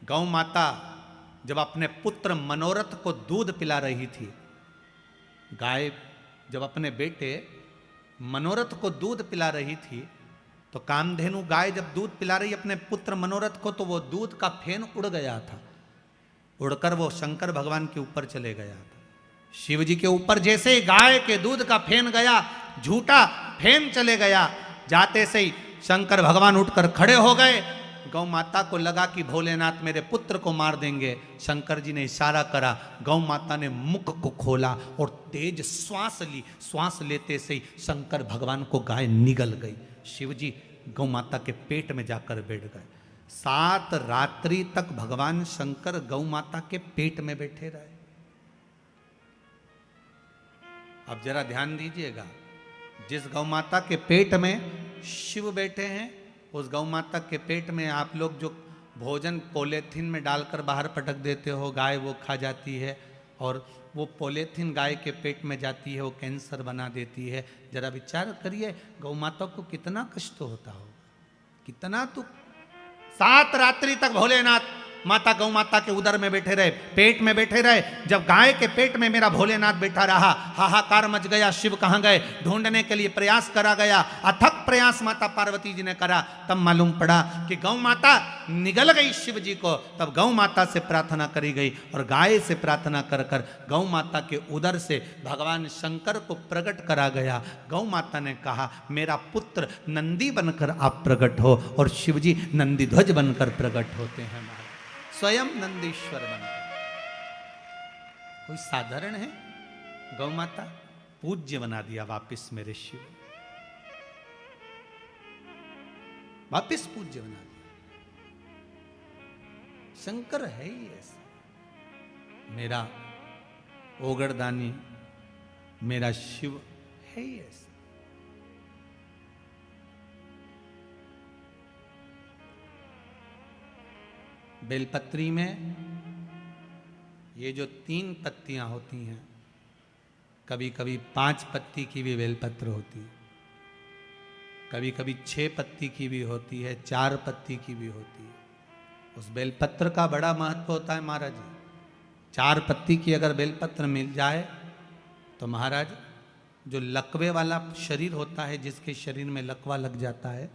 गौ माता जब अपने पुत्र मनोरथ को दूध पिला रही थी, गाय जब अपने बेटे मनोरथ को दूध पिला रही थी, तो कामधेनु गाय जब दूध पिला रही अपने पुत्र मनोरथ को, तो वो दूध का फेन उड़ गया था, उड़कर वो शंकर भगवान के ऊपर चले गया था। शिव जी के ऊपर जैसे ही गाय के दूध का फेन गया, झूठा फेन चले गया, जाते से ही शंकर भगवान उठकर खड़े हो गए। गौ माता को लगा कि भोलेनाथ मेरे पुत्र को मार देंगे। शंकर जी ने इशारा करा, गौ माता ने मुख को खोला और तेज श्वास ली, श्वास लेते से ही शंकर भगवान को गाय निगल गई। शिव जी गौ माता के पेट में जाकर बैठ गए। 7 रात्रि तक भगवान शंकर गौ माता के पेट में बैठे रहे। अब जरा ध्यान दीजिएगा, जिस गौ माता के पेट में शिव बैठे हैं, उस गौ माता के पेट में आप लोग जो भोजन पॉलीथीन में डालकर बाहर पटक देते हो, गाय वो खा जाती है, और वो पॉलीथीन गाय के पेट में जाती है, वो कैंसर बना देती है। जरा विचार करिए गौ माता को कितना कष्ट होता होगा, कितना दुख। 7 रात्रि तक भोलेनाथ माता गौ माता के उदर में बैठे रहे, पेट में बैठे रहे। जब गाय के पेट में मेरा भोलेनाथ बैठा रहा, हाहाकार मच गया, शिव कहाँ गए ढूंढने के लिए प्रयास करा गया, अथक प्रयास माता पार्वती जी ने करा। तब मालूम पड़ा कि गौ माता निगल गई शिव जी को। तब गौ माता से प्रार्थना करी गई, और गाय से प्रार्थना कर कर गौ माता के उदर से भगवान शंकर को प्रकट करा गया। गौ माता ने कहा मेरा पुत्र नंदी बनकर आप प्रकट हो, और शिव जी नंदी ध्वज बनकर प्रकट होते हैं, स्वयं नंदीश्वर बनकर। कोई साधारण है, गौ माता पूज्य बना दिया वापिस मेरे शिव, वापिस पूज्य बना दिया। शंकर है ही ऐसा, मेरा ओगड़दानी मेरा शिव है ही ऐसा। बेलपत्री में ये जो 3 पत्तियां होती हैं, कभी कभी 5 पत्ती की भी बेलपत्र होती है, कभी कभी 6 पत्ती की भी होती है, 4 पत्ती की भी होती है। उस बेलपत्र का बड़ा महत्व होता है महाराज जी। 4 पत्ती की अगर बेलपत्र मिल जाए तो महाराज जो लकवे वाला शरीर होता है, जिसके शरीर में लकवा लग जाता है,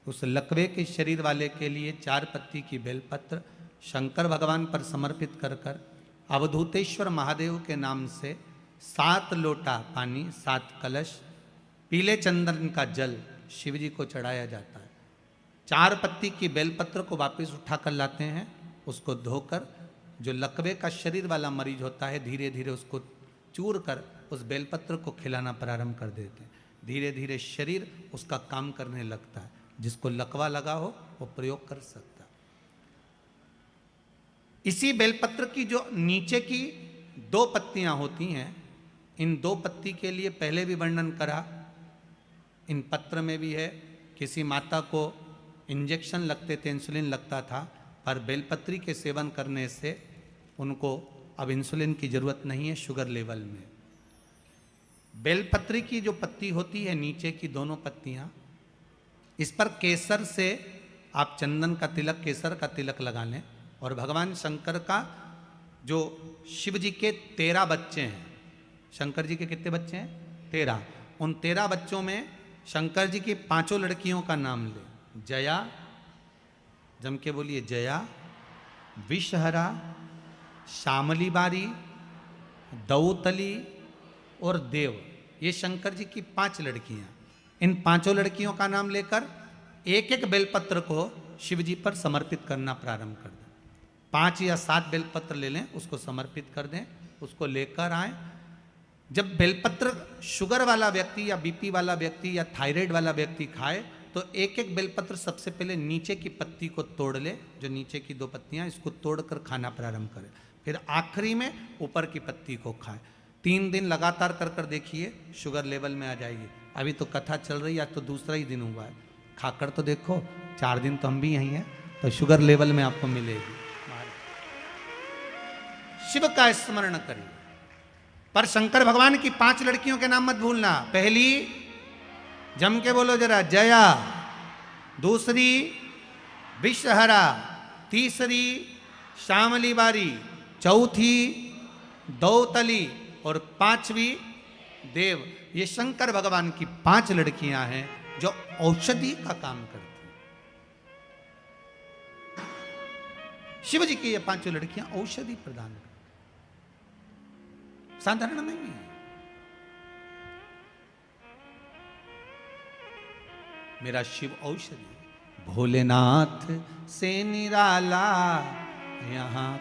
उस लकवे के शरीर वाले के लिए 4 पत्ती की बेलपत्र शंकर भगवान पर समर्पित कर कर अवधूतेश्वर महादेव के नाम से 7 लोटा पानी, 7 कलश, पीले चंदन का जल शिव जी को चढ़ाया जाता है। 4 पत्ती की बेलपत्र को वापस उठाकर लाते हैं, उसको धोकर जो लकवे का शरीर वाला मरीज होता है, धीरे धीरे उसको चूर कर उस बेलपत्र को खिलाना प्रारंभ कर देते हैं। धीरे धीरे शरीर उसका काम करने लगता है। जिसको लकवा लगा हो वो प्रयोग कर सकता। इसी बेलपत्र की जो नीचे की 2 पत्तियां होती हैं, इन 2 पत्ती के लिए पहले भी वर्णन करा, इन पत्र में भी है। किसी माता को इंजेक्शन लगते थे, इंसुलिन लगता था, पर बेलपत्री के सेवन करने से उनको अब इंसुलिन की जरूरत नहीं है शुगर लेवल में। बेलपत्री की जो पत्ती होती है, नीचे की दोनों पत्तियां, इस पर केसर से आप चंदन का तिलक, केसर का तिलक लगा लें। और भगवान शंकर का जो शिव जी के 13 बच्चे हैं, शंकर जी के कितने बच्चे हैं? 13। उन 13 बच्चों में शंकर जी की 5 लड़कियों का नाम ले। जया, जम के बोलिए, जया, विषहरा, श्यामली बारी, दौतली और देव। ये शंकर जी की 5 लड़कियां। इन 5 लड़कियों का नाम लेकर एक एक बेलपत्र को शिव जी पर समर्पित करना प्रारंभ कर दें। 5 या 7 बेलपत्र ले लें, उसको समर्पित कर दें, उसको लेकर आए। जब बेलपत्र शुगर वाला व्यक्ति या बीपी वाला व्यक्ति या थायराइड वाला व्यक्ति खाए तो एक एक बेलपत्र सबसे पहले नीचे की पत्ती को तोड़ ले, जो नीचे की 2 पत्तियां, इसको तोड़कर खाना प्रारंभ करे। फिर आखिरी में ऊपर की पत्ती को खाए। 3 दिन लगातार कर कर देखिए, शुगर लेवल में आ जाएगी। अभी तो कथा चल रही है, आज तो दूसरा ही दिन हुआ है, खाकर तो देखो, 4 दिन तो हम भी यहीं हैं, तो शुगर लेवल में आपको मिलेगी। शिव का स्मरण करिए। पर शंकर भगवान की 5 लड़कियों के नाम मत भूलना। पहली, जम के बोलो जरा, जया। दूसरी, विषहरा। तीसरी, श्यामली बारी। चौथी, दौतली। और 5वीं, देव। ये शंकर भगवान की 5 लड़कियां हैं जो औषधि का काम करती हैं। शिव जी की ये 5 लड़कियां औषधि प्रदान करती, साधारण नहीं है। मेरा शिव औषधि। भोलेनाथ से निराला यहां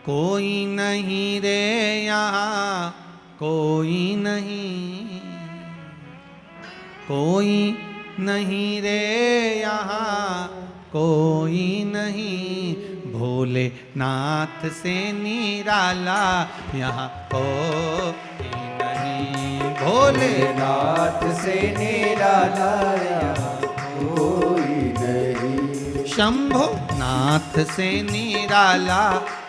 कोई नहीं रे, यहाँ कोई नहीं, कोई नहीं रे, यहाँ कोई नहीं। भोलेनाथ से निराला यहाँ कोई नहीं। भोलेनाथ से निराला यहाँ कोई नहीं। शंभुनाथ से निराला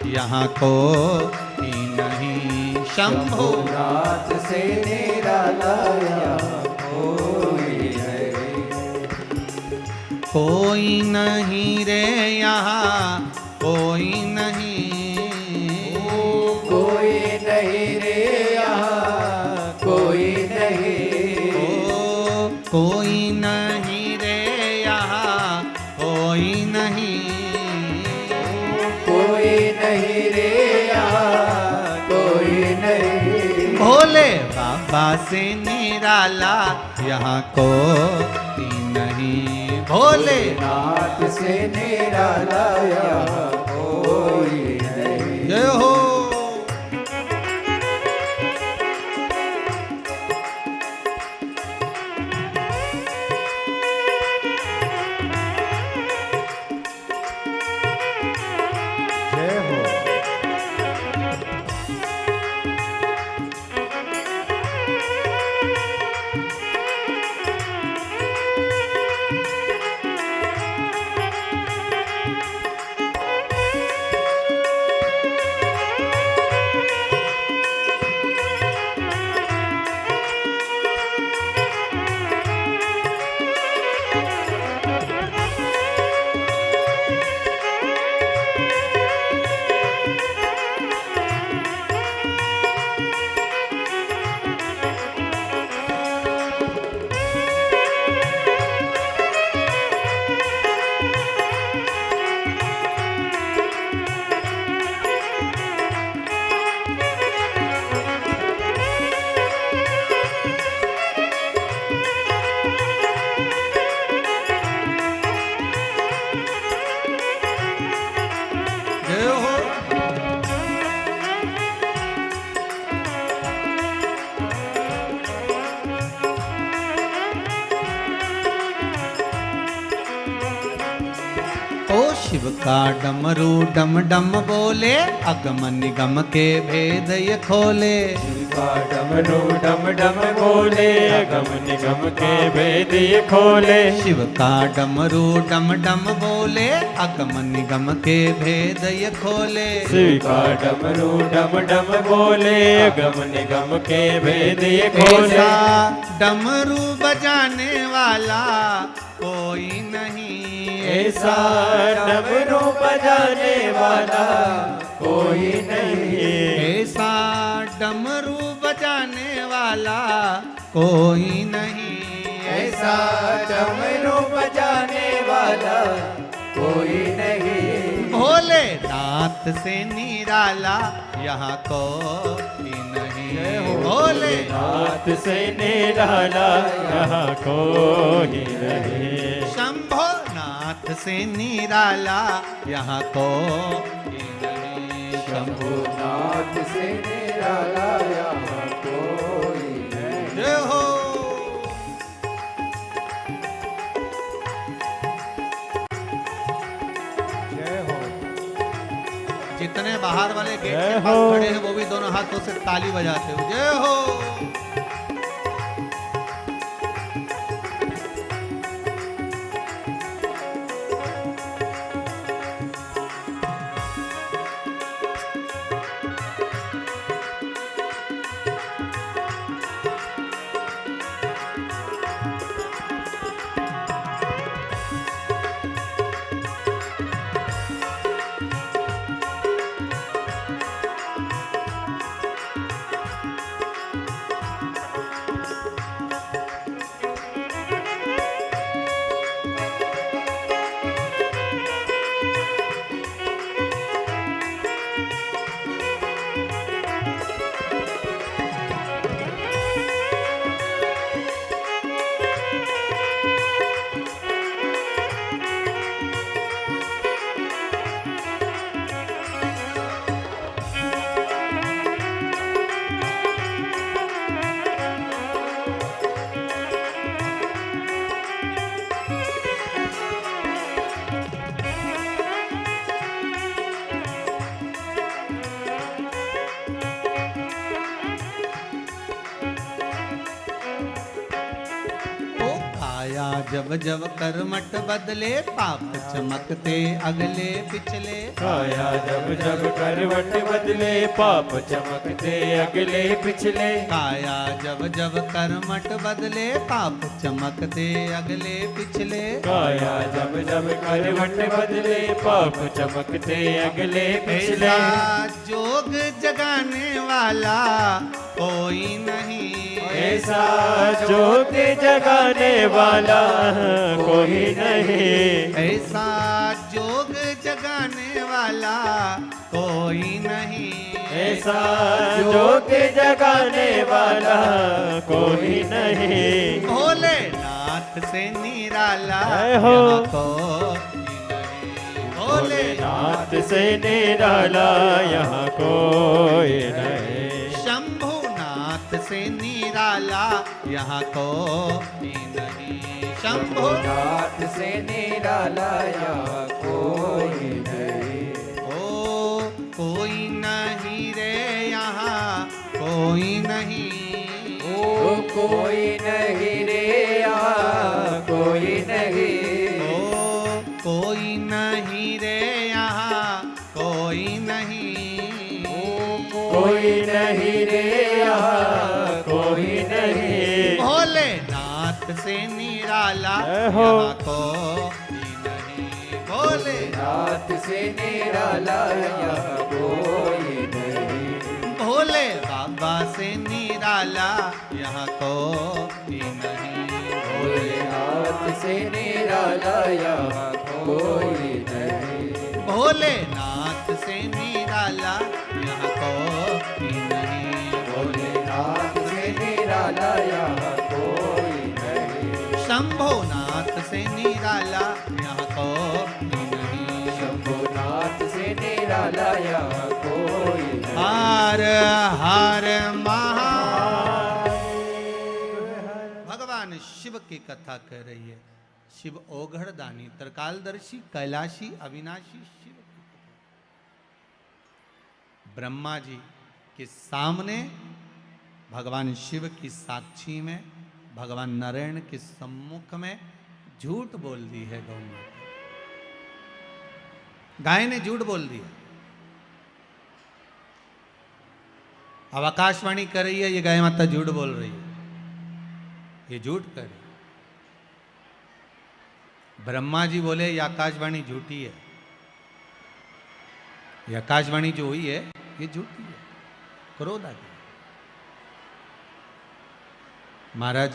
यहाँ कोई नहीं। शंभुनाथ से निराला यहाँ कोई नहीं। कोई नहीं रे, यहाँ कोई नहीं। कोई नहीं रे, यहाँ कोई नहीं। कोई नहीं रे, यहाँ कोई नहीं। कोई नहीं रे, यहाँ कोई नहीं। भोले बाबा से निराला यहाँ कोई नहीं। भोलेनाथ से निराला यहाँ कोई नहीं। जय हो। शिव का डमरू डम डम बोले, अगम निगम के भेद ये खोले। शिव का डमरू डम डम बोले, अगम निगम के भेद ये खोले। शिव का डमरू डम डम बोले, अगम निगम के भेद ये खोले। शिव का डमरू डम डम बोले, अगम निगम के भेद ये खोले। ऐसा डमरू बजाने वाला कोई नहीं, ऐसा डमरू बजाने वाला कोई नहीं। ऐसा डमरू बजाने वाला कोई नहीं, ऐसा डमरू बजाने वाला कोई नहीं। भोलेनाथ से निराला यहाँ कोई नहीं। भोलेनाथ से निराला यहाँ कोई नहीं। शंभोनाथ से निराला यहाँ कोई नहीं। शंभुनाथ से निराला यहाँ कोई नहीं। जय हो। जय हो। जितने बाहर वाले गेट जय के पास हो। खड़े हैं वो भी दोनों हाथों से ताली बजाते हो, जय हो। जब जब करमट बदले, पाप चमकते अगले पिछले। काया जब जब करवट बदले, पाप चमकते अगले पिछले। काया जब जब करमट बदले, पाप चमकते अगले पिछले। काया जब जब करवट बदले, पाप चमकते अगले पिछले। ऐसा जोग जगाने वाला कोई नहीं, ऐसा जोग जगाने वाला कोई नहीं। ऐसा जोग जगाने वाला कोई नहीं। ऐसा जोग जगाने वाला कोई नहीं। भोलेनाथ से निराला जय हो। यहाँ कोई नहीं। भोलेनाथ से निराला यहाँ कोई नहीं। शंभुनाथ से निराला यहाँ कोई नहीं। शंभुनाथ से निराला यहाँ कोई नहीं। ओ कोई नहीं रे यहाँ कोई नहीं। ओ कोई नहीं रे यहाँ कोई नहीं। ओ कोई नहीं रे यहाँ कोई नहीं। कोई नहीं रे यहाँ कोई नहीं। भोलेनाथ से निराला हो। यहाँ कोई नहीं। भोलेनाथ से निराला यहाँ कोई नहीं। भोले बाबा से निराला यहाँ कोई नहीं। भोलेनाथ से निराला यहाँ कोई नहीं। भोलेनाथ से निराला यहाँ कोई नहीं। भोलेनाथ से निराला यहाँ कोई नहीं। शंभोनाथ से निराला यहाँ कोई नहीं। शंभुनाथ से निराला यहाँ कोई नहीं। हर हर महा। भगवान शिव की कथा कह रही है। शिव ओघड़ दानी, त्रिकालदर्शी, कैलाशी, अविनाशी शिव। ब्रह्मा जी के सामने, भगवान शिव की साक्षी में, भगवान नारायण के सम्मुख में झूठ बोल दी है गौ माता। गाय ने झूठ बोल दिया। अब आकाशवाणी कर रही है, ये गाय माता झूठ बोल रही है, ये झूठ कर रही है। ब्रह्मा जी बोले ये आकाशवाणी झूठी है, ये आकाशवाणी जो हुई है ये झूठी है। क्रोध आ गया। महाराज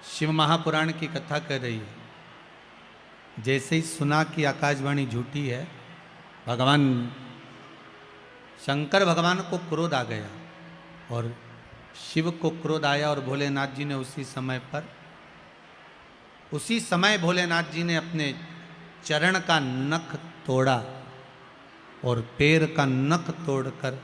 शिव महापुराण की कथा कर रही है। जैसे ही सुना कि आकाशवाणी झूठी है, भगवान शंकर भगवान को क्रोध आ गया और शिव को क्रोध आया और भोलेनाथ जी ने उसी समय भोलेनाथ जी ने अपने चरण का नख तोड़ा और पैर का नख तोड़कर